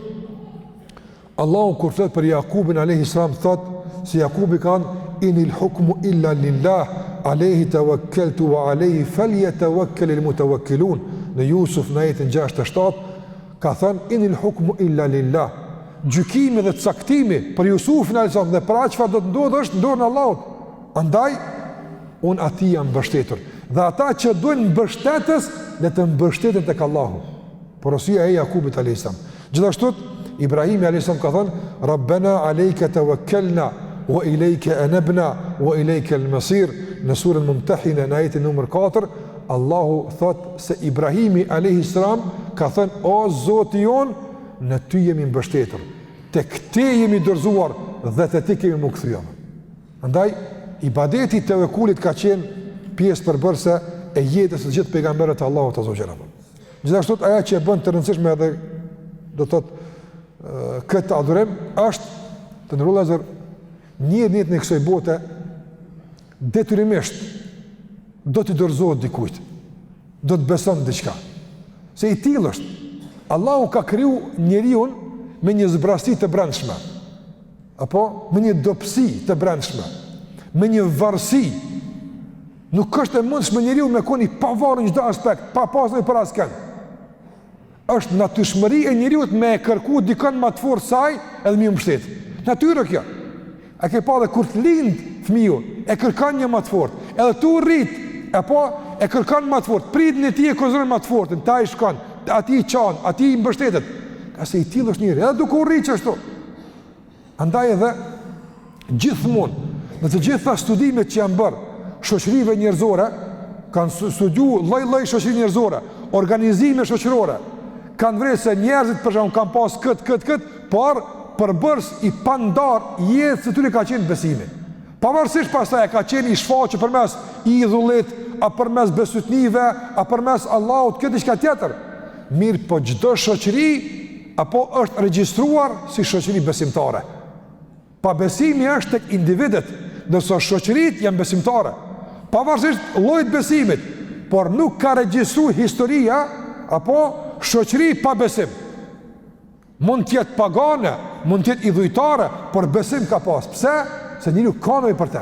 Allahu kur flet për Jakubin alayhi salam thot se Jakubi kanë inil hukmu illa lillah alayhi tawakkaltu wa alayhi falyatawakkalul mutawakkilun. Në Jusuf në ajetin 67 ka thënë inil hukmu illa lillah. Gjykimi dhe caktimi për Jusufin alayhi salam dhe për atë çfarë do të ndodhë është në dorën e Allahut. Andaj unë ati jam mbështetur. Dhe ata që duhen mbështetës, le të mbështeten tek Allahu. Porosia e Jakubit alayhis salam. Gjithashtu Ibrahimi alayhis salam ka thënë: "Rabbana alayka tawakkalna wa ilayka anabna wa ilayka al-masir." Në surën Mumtahina në ajetin numër 4, Allahu thot se Ibrahimi alayhis salam ka thënë: "O Zoti jon, në ty jemi mbështetur. Tek te jemi dorëzuar dhe te ti kemi më kthyer." Andaj ibadeti të vekulit ka qenë pjesë përbërëse e jetës të gjithë pejgamberët e Allahut azza wa jalla. Gjithashtu ajo që e bën të rëndësishme edhe do të thotë këtë adhurim është të ndërrullazër një në kësaj bote detyrimisht do të dorëzohet dikujt, do të beson diçka. Se i tillë është. Allahu ka kriju njeriu me një zbrasti të brendshme, apo me një dobësi të brendshme, me një varësi. Nuk është e mundshme njeriu me qenë i pavarur në çdo aspekt, pa pasur për askën. Është natyrshmëri e njeriu me e kërku dikon më të fortë saj edhe më mbështet. Natyrë kjo. A ke pa dhe kur të lind fëmiu, e kërkon një më të fortë. Edhe tu rrit, apo e kërkon më të fortë. Pritën e tij e konsideron më të fortën, ta i shkon, aty i çon, aty i mbështetet. Ka se i tillë është njëri, edhe duke u rritë ashtu. Andaj edhe gjithmonë në të gjitha studimet që janë bërë shoqërive njerëzore, kanë studiu lloj-lloj shoqëri njerëzore, organizime shoqërore, kanë vërejtë se njerëzit për shembull kanë pas këtë, por përbërës i pandar jetës së tyre ka qenë besimi. Pavarësisht pastaj ka qenë i shfaqur përmes idhullit, a përmes besytnive, a përmes Allahut, këtë diçka tjetër. Mirë, po çdo shoqëri apo është regjistruar si shoqëri besimtare. Pa besimi është tek individet, ndërsa shoqëritë janë besimtare. Pavarësisht llojit besimit, por nuk ka regjistruar historia apo shoqëri pa besim. Mund të jetë pagane, mund të jetë idhujtare, por besim ka pas. Pse? Se njeriu ka nevojë për të.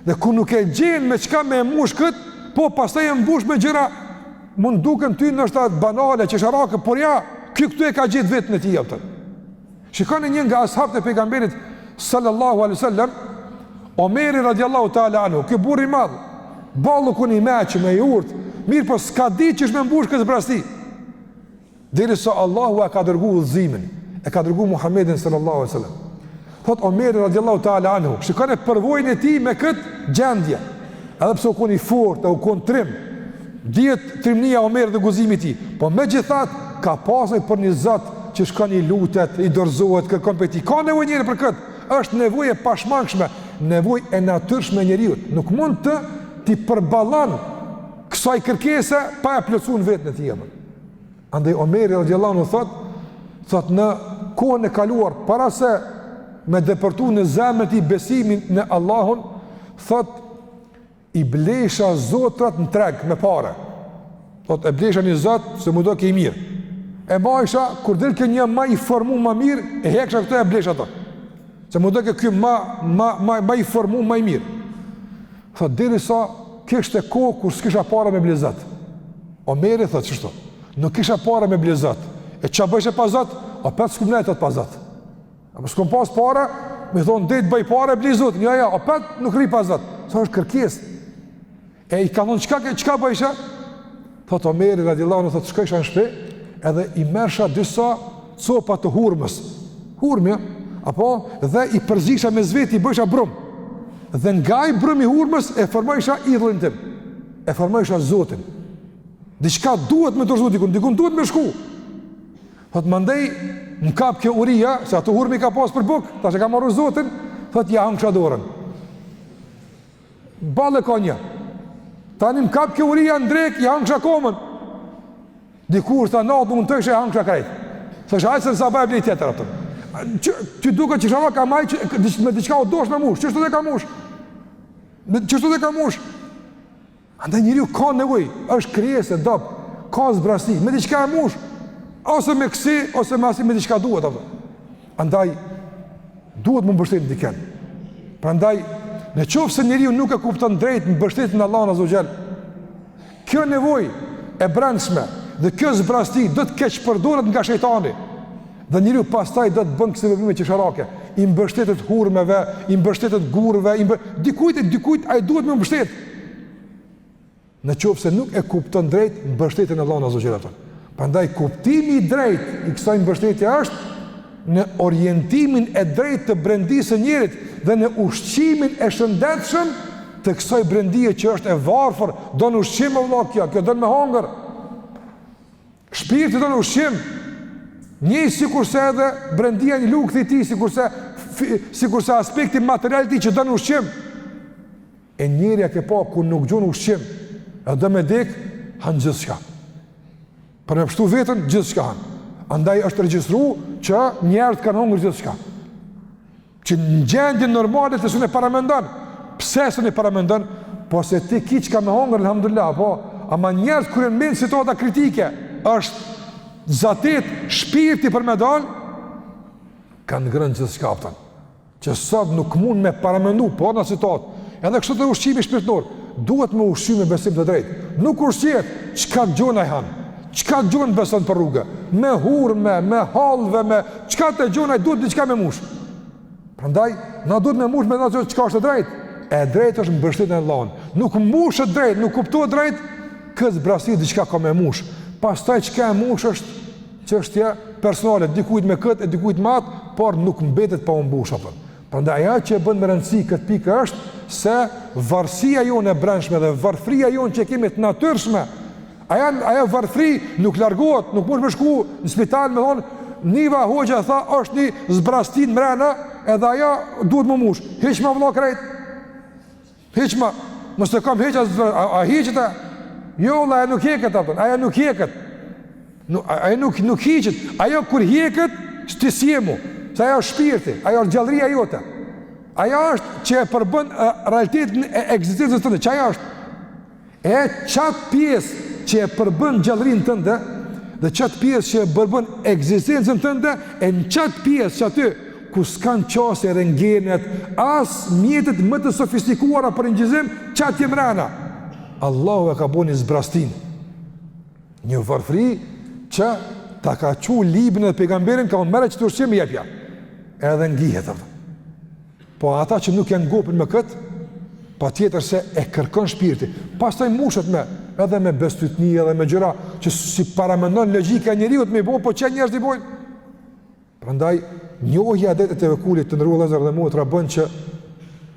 Dhe ku nuk e gjen me çka me mbush kët, po pastaj e mbush me gjëra mund duken ty ndoshta banale, çesharake, por ja, këtu e ka gjetë vetën e tij atë. Shikoni një nga ashabët e pejgamberit sallallahu alaihi wasallam, Omeri radiallahu ta'ala anhu, ky burr i madh, ballukun i meq me urt, mirë po s'ka ditë që është me mbush këtë brasti. Derisa Allahu e ka dërguar udhëzimin, e ka dërguar Muhammedin sallallahu alaihi wasallam. Thot Omeri radiallahu ta'ala anhu, shikoni përvojën e tij me këtë gjendje. Edhe pse u kon i fortë, u kon trim, dihet trimnia e Omerit dhe guzimi i tij, po megjithatë ka pasur për një Zot që shkon i lutet, i dorëzohet, kërkon prej tij. Ka nevojë njëri për këtë. Është nevojë e pashmangshme, nevojë e natyrshme e njeriu. Nuk mund të ti përballon kësaj kërkese pa e plotësuar vetën e tij. Andaj Omeri radhiyallahu anhu thot në kohën e kaluar para se me depërtu në zemrën e tij besimin në Allahun, thot i blesha zotrat në treg me parë. Thot e blesha një zot se më do ke i mirë. E majsha kur del ke një më i formuar më mirë, e heksha këto e blesha ato. Se më do ke ky më i formuar më i mirë. Thot derisa kishte kohë kur s'kisha para me blezat. Omeri thot çështo. Nuk kisha para me blezat. E ç'a bësh pa Zot? O pa s'kum nejt pa Zot. Apo s'kum pas para, me thonë det bëj pare bli Zotin. Ja, opet nuk ri pas Zot. Sa është kërkesë. E i ka thonë çka bëjsha? Thot Omeri radiallahu anhu, thot shkojsha në shtëpi, edhe i merrsha disa copa të hurmës. Hurmja, apo dhe i përzisha me zveti, i bëjsha brum. Dhe nga i brum i hurmës e formojsha idhullin tim. E formojsha Zotin. Diçka duhet me dorëzu dikun duhet me shku. Thot mandej më kap kjo uria, se ato hurmi ka pas për buk, tash e ka marrë Zotin, thot ja hangësha dorën. Ballë ka një. Tani më kap kjo uria në drek, ja hangësha komën. Dikur tha natë mund të ishe hangësha krejt. Thosha hajse sa bëj bli tjetër atë. Ti duket që shava ka maj me diçka u dosh me mush, çështë do ka mush. Çështë do ka mush. Andaj njeriu ka nevojë, është krijesë dop, ka zbrasti, me diçka e mush. Ose me kësi, ose me diçka duhet ato. Andaj duhet më mbështet dikën. Prandaj, në qoftë se njeriu nuk e kupton drejt mbështetjen në Allahun Azza wa Jall, kjo nevojë e brendshme dhe kjo zbrasti do të keq përdoret nga shejtani. Dhe njeriu pastaj do të bën këto veprime qesharake, i mbështetet hurmeve, i mbështetet gurrëve, dikujt ai duhet më mbështet. Në qoftë se nuk e kupton drejt mbështetjen e Allahut Azza wa Jall. Prandaj kuptimi i drejtë i kësaj mbështetje është në orientimin e drejtë të brendisë së njerit dhe në ushqimin e shëndetshëm të kësaj brendie që është e varfër, do në ushqim vëllai, kjo do me hongër. Shpirti do në ushqim. Një sikurse edhe brendia një lukthi i tij, sikurse aspekti material i tij që do në ushqim. E njeriu që po ku nuk gjon ushqim, do me dek han gjithçka. Për me pështu vetën, gjithë shka hanë. Andaj është regjistru që njerët kanë hongër gjithë shka. Që në gjendje normalit të së në paramendon. Pse së në paramendon? Po se ti ki që ka me hongër, alhamdulillah, po. Ama njerët kërë në menë situata kritike, është zatit, shpirti për me dalë, kanë grënë gjithë shka pëtën. Që sot nuk mund me paramendu, po në situatë. Edhe kështë të ushqimi shpirtnor, duhet me ushqimi besim të drejtë. Nuk ushqiet, qka gjona i hanë. Qka gjonë beson për rrugë? Me hurme, me halve, me qka të gjonë, duhet diçka me mush. Prandaj, na duhet me mush me na qka është e drejt. E drejt është mbështetjen e Allahut. Nuk mushët drejt, nuk kuptohet drejt, këtë zbrasti diçka ka me mush. Pastaj qka e mush është çështje personale, dikujt me këtë, e dikujt me atë, por nuk mbetet pa u mbush apo. Prandaj ajo që e bën me rëndësi këtë pikë është se varësia jonë e brendshme dhe varfëria jonë që kemi të natyrshme. Aja varfri nuk largohet, nuk mund me shku në spital me thonë, Niva Hoxha tha, është një zbrastin mrena, edhe aja duhet më mush. Heqma vëlla krejt. Heqma, mësë të kam heqa, a heqet e? Jo, aja nuk heket, aja nuk heket. Aja nuk heqet. Aja kur heket, së të sjemu. Se aja është shpirti, aja është gjallëria jote. Aja është që e përbën realitetin e ekzistencës tënde. Që aja është? E qatë pjesë që e përbën gjallërinë tënde dhe qatë pjesë që e përbën ekzistencën tënde e në qatë pjesë që aty ku s'kan qasë e rengjenet as mjetet më të sofistikuara për ngjizim qatë jem rana Allahu e ka bo një zbrastin një varfri që ta ka qu libën dhe pejgamberin ka unë mere që të ushqim i jepja edhe ngihet po ata që nuk janë ngopin me këtë pa tjetër se e kërkon shpirti pastaj mushet me edhe me bestytni edhe me gjëra që si paramendon logjika e njeriu të më bëj, po çka njerëzit i bojnë. Prandaj njohja e detet e vekulit të ndërruar Lazar dhe motra bën që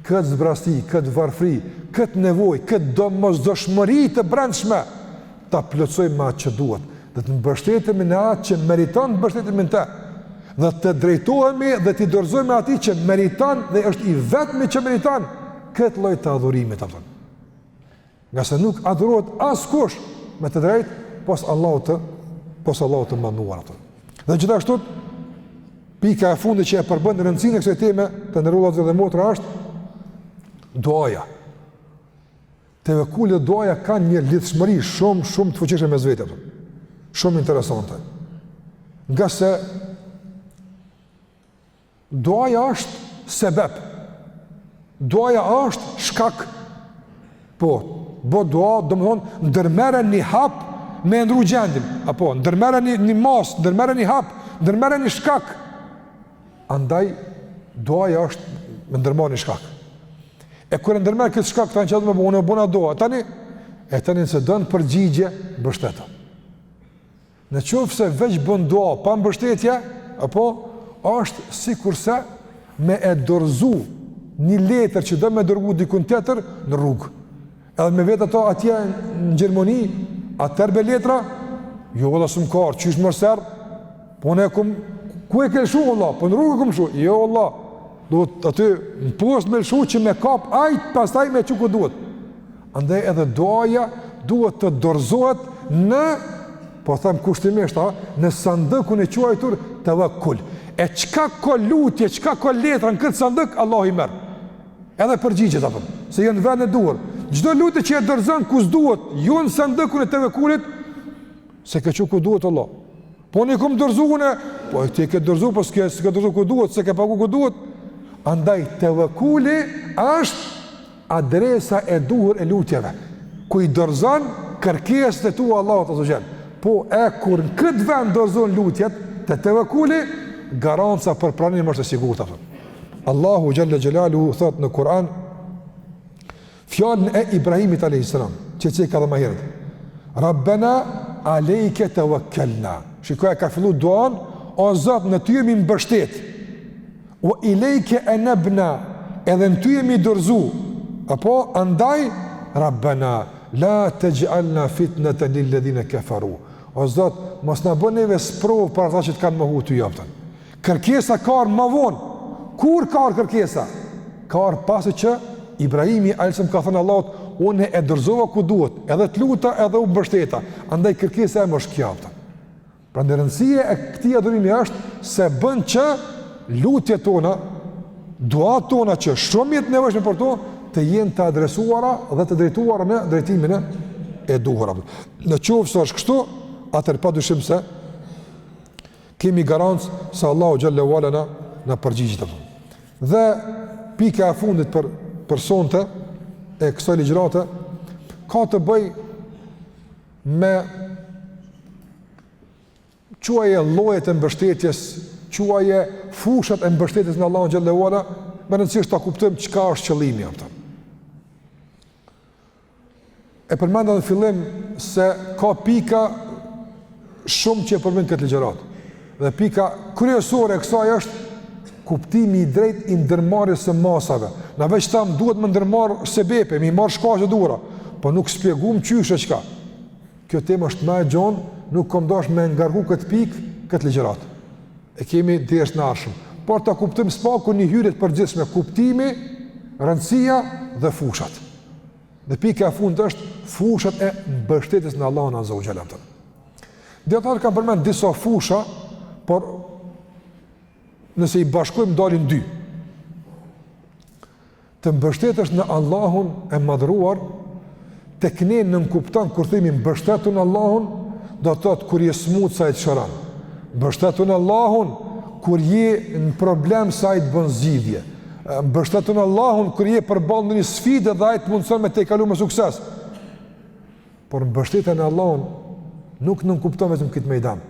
këtë zbrasti, këtë varfri, këtë nevojë, këtë domosdoshmëri të brendshme ta plotësojmë me atë që duhet, dhe të mbështetemi në atë që meriton mbështetjen në të. Dhe të drejtohemi dhe të dorëzojmë atij që meriton dhe është i vetmi që meriton këtë lloj të adhurimit atë. Nga se nuk adhurohet askush me të drejtë pos Allahut të manduar atë. Dhe gjithashtu pika e fundit që e përbën rëndësinë e kësaj teme të ndërruar dhe motra është duaja. Tevekuli dhe duaja kanë një lidhshmëri shumë të fuqishme mes vetë. Shumë interesante. Nga se duaja është sebeb. Duaja është shkak. Po dua, do më thonë, ndërmeren një hap me ndru gjendin, apo, ndërmeren një mas, ndërmeren një hap, ndërmeren një shkak. Andaj, Duaja është me ndërmarrë një shkak. E kur e ndërmerr këtë shkak, tani që më unë bëna dua, tani nëse don përgjigje, mbështeto. Në qoftë se veç bën dua pa mbështetje, apo është sikurse me e dorëzu një letër që do me dërgu dikun tjetër në rrugë. Edhe me vetë ato atje në Gjermani, atër be letra, jo valla s'm ka, qysh mërser, po ne ku e ke lëshu valla, po në rrugë kom shu, jo valla, duhet aty në post me lëshu që me kap, ajt pastaj me që ku duhet. Andaj edhe doaja duhet të dorëzohet në, po them kushtimisht, në sandëkun e quajtur tawakkul. E çka ka lutje, çka ka letra në këtë sandëk, Allah i merr. Edhe përgjigjet apo, se janë vend e duhur. Çdo lutje që e dorëzon ku s'duhet, jo në sandëkun e tawakkulit, se ka çu ku duhet Allah. Po ne kum dorëzuone, po ti ke dorëzu, po s'ke dorëzu ku duhet, se ke pagu ku duhet. Andaj tawakkuli është adresa e duhur e lutjeve, ku i dorëzon kërkesat e tua Allahut azza xal. Po kur në këtë vend dorëzon lutjet te tawakkuli, garanca për pranimin është e sigurt apo. Allahu xhalla xhelalu thot në Kur'an fjalën e Ibrahimit alayhis salam, që ka dhe më herët. Rabbana alayka tawakkalna. Shikoj ka filluar duan, o Zot, në ty jemi mbështet. Wa ilayka anabna, edhe në ty jemi dorëzu. Apo andaj Rabbana la taj'alna fitnatan lil ladina kafaru. O Zot, mos na bën neve sprov për ata që të kanë mohu ty japtën. Kërkesa ka më vonë. Kur ka kërkesa? Ka pasi që Ibrahimi alsem ka thënë Allahut, unë e dorëzova ku duhet, edhe të luta edhe u mbështeta. Andaj kërkesa e më është kjo. Prandaj rëndësia e këtij adhurimi është se bën që lutjet tona, duat tona që shumë jetë nevojshme për to, të jenë të adresuara dhe të drejtuara në drejtimin e duhur. Në qoftë se është kështu, atëherë padyshim se kemi garancë se Allahu xhallahu ala na përgjigjet apo. Dhe pika e fundit për sonte e kësaj ligjërate ka të bëj me quaje llojet e mbështetjes, quaje fushat e mbështetjes në Allahun xhallahu ala, më rëndësisht ta kuptojmë çka është qëllimi apo. E përmenda në fillim se ka pika shumë që e përmend këtë ligjërat. Dhe pika kryesore e kësaj është kuptimi i drejt i ndërmarrjes së masave. Na veç tam duhet më ndërmarr sebepe, më marr shkaqe dhura, po nuk shpjegum çysh e çka. Kjo temë është më e gjon, nuk kam dash me ngarku këtë pikë, këtë ligjërat. E kemi deri në arshëm. Por ta kuptojmë spaku një hyrje të përgjithshme, kuptimi, rëndësia dhe fushat. Dhe pika e fundit është fushat e mbështetjes në Allahun azza wa jalla. Dietar kanë përmend disa fusha, por nëse i bashkojmë dalin dy. Të mbështetesh në Allahun e madhruar, tek ne nënkupton kur themi mbështetu në Allahun, do të thotë kur je smut sa i të shëron. Mbështetu në Allahun kur je në problem sa i të bën zgjidhje. Mbështetu në Allahun kur je përballë në një sfidë dhe ai të mundson me të kaluar me sukses. Por mbështetja në Allahun nuk nënkupton vetëm këtë mejdan.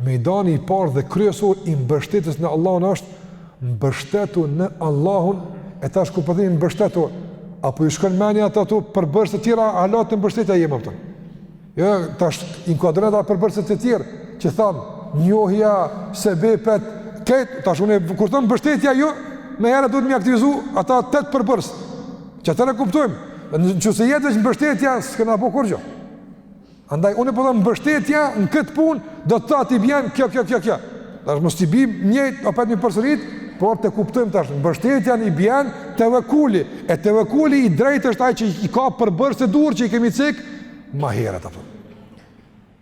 Mejdani i parë dhe kryesor i mbështetjes në Allahun është mbështetu në Allahun, e tash ku po themi mbështetu, apo ju shkon mendja ato përbërës të tjera, hala të mbështetja jemi apo. Jo, tash inkuadrohet ata përbërës të tjerë që thon njohja sebepet, këtë tash unë kur thon mbështetja jo, më herë duhet më aktivizu ata 8 përbërës. Që ata ne kuptojmë, nëse jetë mbështetja s'kena po kurrë. Andaj unë po them mbështetja në këtë punë do të thotë i bën kjo. Tash mos ti bim njëjtë apo një përsërit, por të kuptojmë tash mbështetja i bën tawakkuli. E tawakkuli i drejtë është ai që i ka përbërës të dur që i kemi cek më herët apo.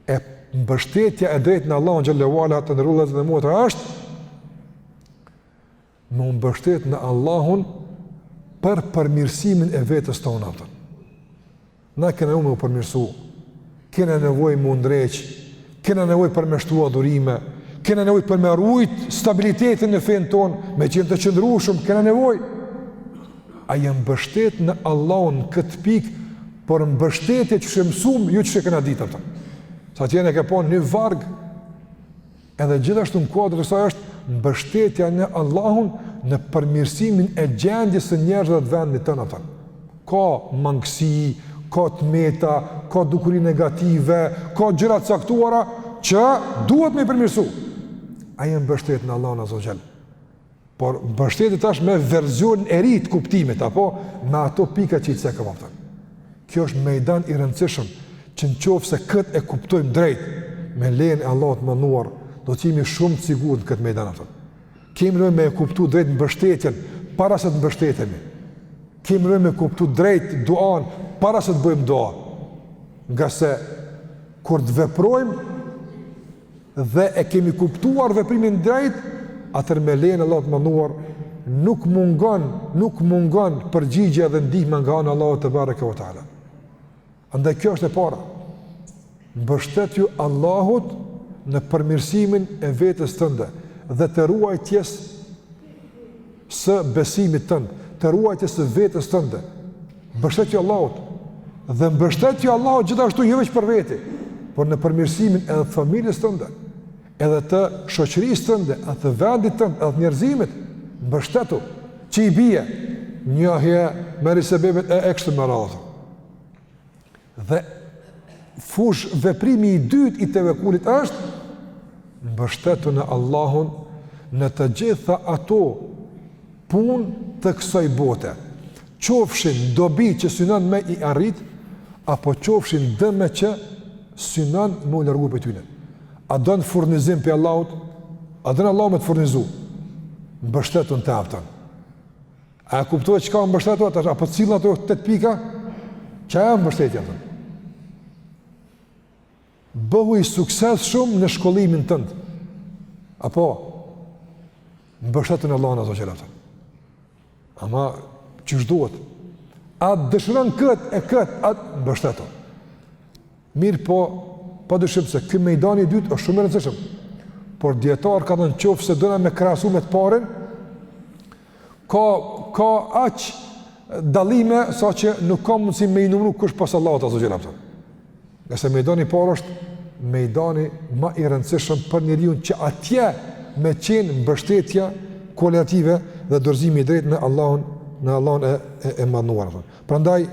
E mbështetja e drejtë në Allahun xhallahu ala të ndërrullës dhe motra është më mbështet në Allahun për përmirësimin e vetës tonë apo. Na kena më përmirësu. Kena nevoj më ndreq, kena nevoj për me shtu adhurime, kena nevoj për me rujt stabilitetin në fejnë tonë, me qenë të qëndrushëm, kena nevoj. A jenë mbështet në Allahun në këtë pikë, por mbështetje që shemësum, ju që shekena ditë atë. Sa tjene ke po një vargë, edhe gjithashtu në kuadrë kësaj është mbështetja në Allahun në përmirësimin e gjendjes së njerëzve të vendit tonë atë. Ka mangësi, ka tmeta, ka dukuri negative, ka gjëra të caktuara që duhet me përmirësu. Ai mbështet në Allahun azza wa jall. Por mbështetet tash me version e ri të kuptimit apo me ato pika që i cekëm atë. Kjo është mejdan i rëndësishëm që në qofë se këtë e kuptojmë drejt me lejen e Allahut mënduar, do të jemi shumë të sigurt në këtë mejdan atë. Kemi nevojë me e kuptu drejt mbështetjen para se të mbështetemi. Kemi nevojë me kuptu drejt duan para se të bëjmë dua. Nga se kur të veprojmë dhe e kemi kuptuar veprimin drejt, atër me lejen e Allahut mënduar nuk mungon përgjigje dhe ndihmë nga ana e Allahut te bareke ve teala. Andaj kjo është e para. Mbështetju Allahut në përmirësimin e vetes tënde dhe të ruajtjes së besimit tënd, të ruajtjes së vetes tënde. Mbështetju Allahut dhe mbështetju Allahut gjithashtu jo vetëm për veti, por në përmirësimin edhe të familjes tënde, edhe të shoqërisë tënde, edhe të vendit tënd, edhe të njerëzimit. Mbështetu që i bie njohje me risebebet e kështu me radhë. Dhe fush veprimi i dytë i tevekulit është mbështetu në Allahun në të gjitha ato punë të kësaj bote, qofshin dobi që synon me i arrit, apo qofshin dëme që synon me u largu për tyne. A do në furnizim për Allahut, a do në Allah me të furnizu, mbështetu në të aftën. A kuptohet që ka mbështetu atë, apo cilën ato 8 pika, që e mbështetja të. Bëhu i sukses shumë në shkollimin tënd. Apo mbështetën Allahun azza wa jalla. Ama ç'është duhet? A dëshiron këtë, atë mbështetën. Mirë po, padyshim se ky mejdan i dytë është shumë i rëndësishëm. Por dietar ka thënë qoftë se dona me krahasu me të parën, ka aq dallime saqë nuk ka mundësi me i numëru kush pas Allahut azza wa jalla. Nëse mejdani i parë është mejdani më i rëndësishëm për njeriu që atje me qenë mbështetja kolektive dhe dorëzimi i drejtë në Allahun e mënduar. Prandaj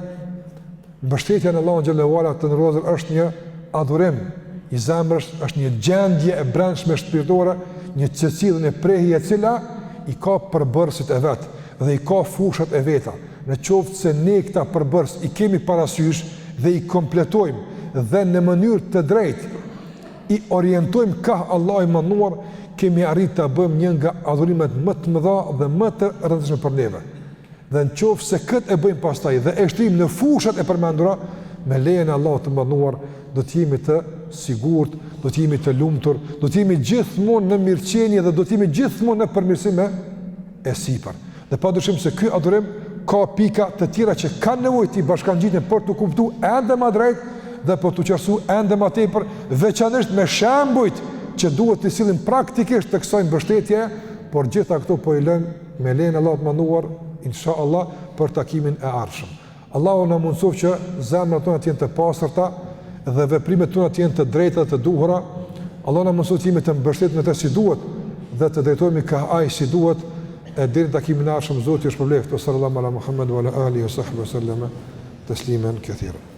mbështetja në Allahun xhallahu ala të ndërrozer është një adhurim i zemrës, është një gjendje e brendshme shpirtore, një cilësinë e prehje e cila i ka përbërësit e vet dhe i ka fushat e veta. Në qoftë se ne këta përbërës i kemi parasysh dhe i kompletojmë dhe në mënyrë të drejtë i orientojmë ka Allah i mënduar, kemi arrit të bëjmë një nga adhurimet më të mëdha dhe më të rëndësishme për neve. Dhe në qoftë se këtë e bëjmë pastaj dhe e shtrim në fushat e përmendura, me lejen e Allahut të mënduar, do të jemi të sigurt, do të jemi të lumtur, do të jemi gjithmonë në mirëqenie dhe do të jemi gjithmonë në përmirësim e sipër. Dhe padyshim se ky adhurim ka pika të tjera që kanë nevojë të bashkangjiten për të kuptuar ende më drejt dhe për të qartësu ende më tepër, veçanërisht me shembujt që duhet të sillim praktikisht të kësaj mbështetje, por gjitha këto po i lëmë me lejen e Allahut të mënduar, inshallah për takimin e ardhshëm. Allahu na mundësof që zemrat tona të jenë të pastërta dhe veprimet tona të jenë të drejta dhe të duhura. Allahu na mundësof të jemi të mbështetur në të si duhet dhe të drejtohemi ka ai si duhet. E deri në takimin e ardhshëm Zoti ju shpëlbeft. Sallallahu ala Muhammed wa ala alihi wa sahbihi wa sallam tasliman katira.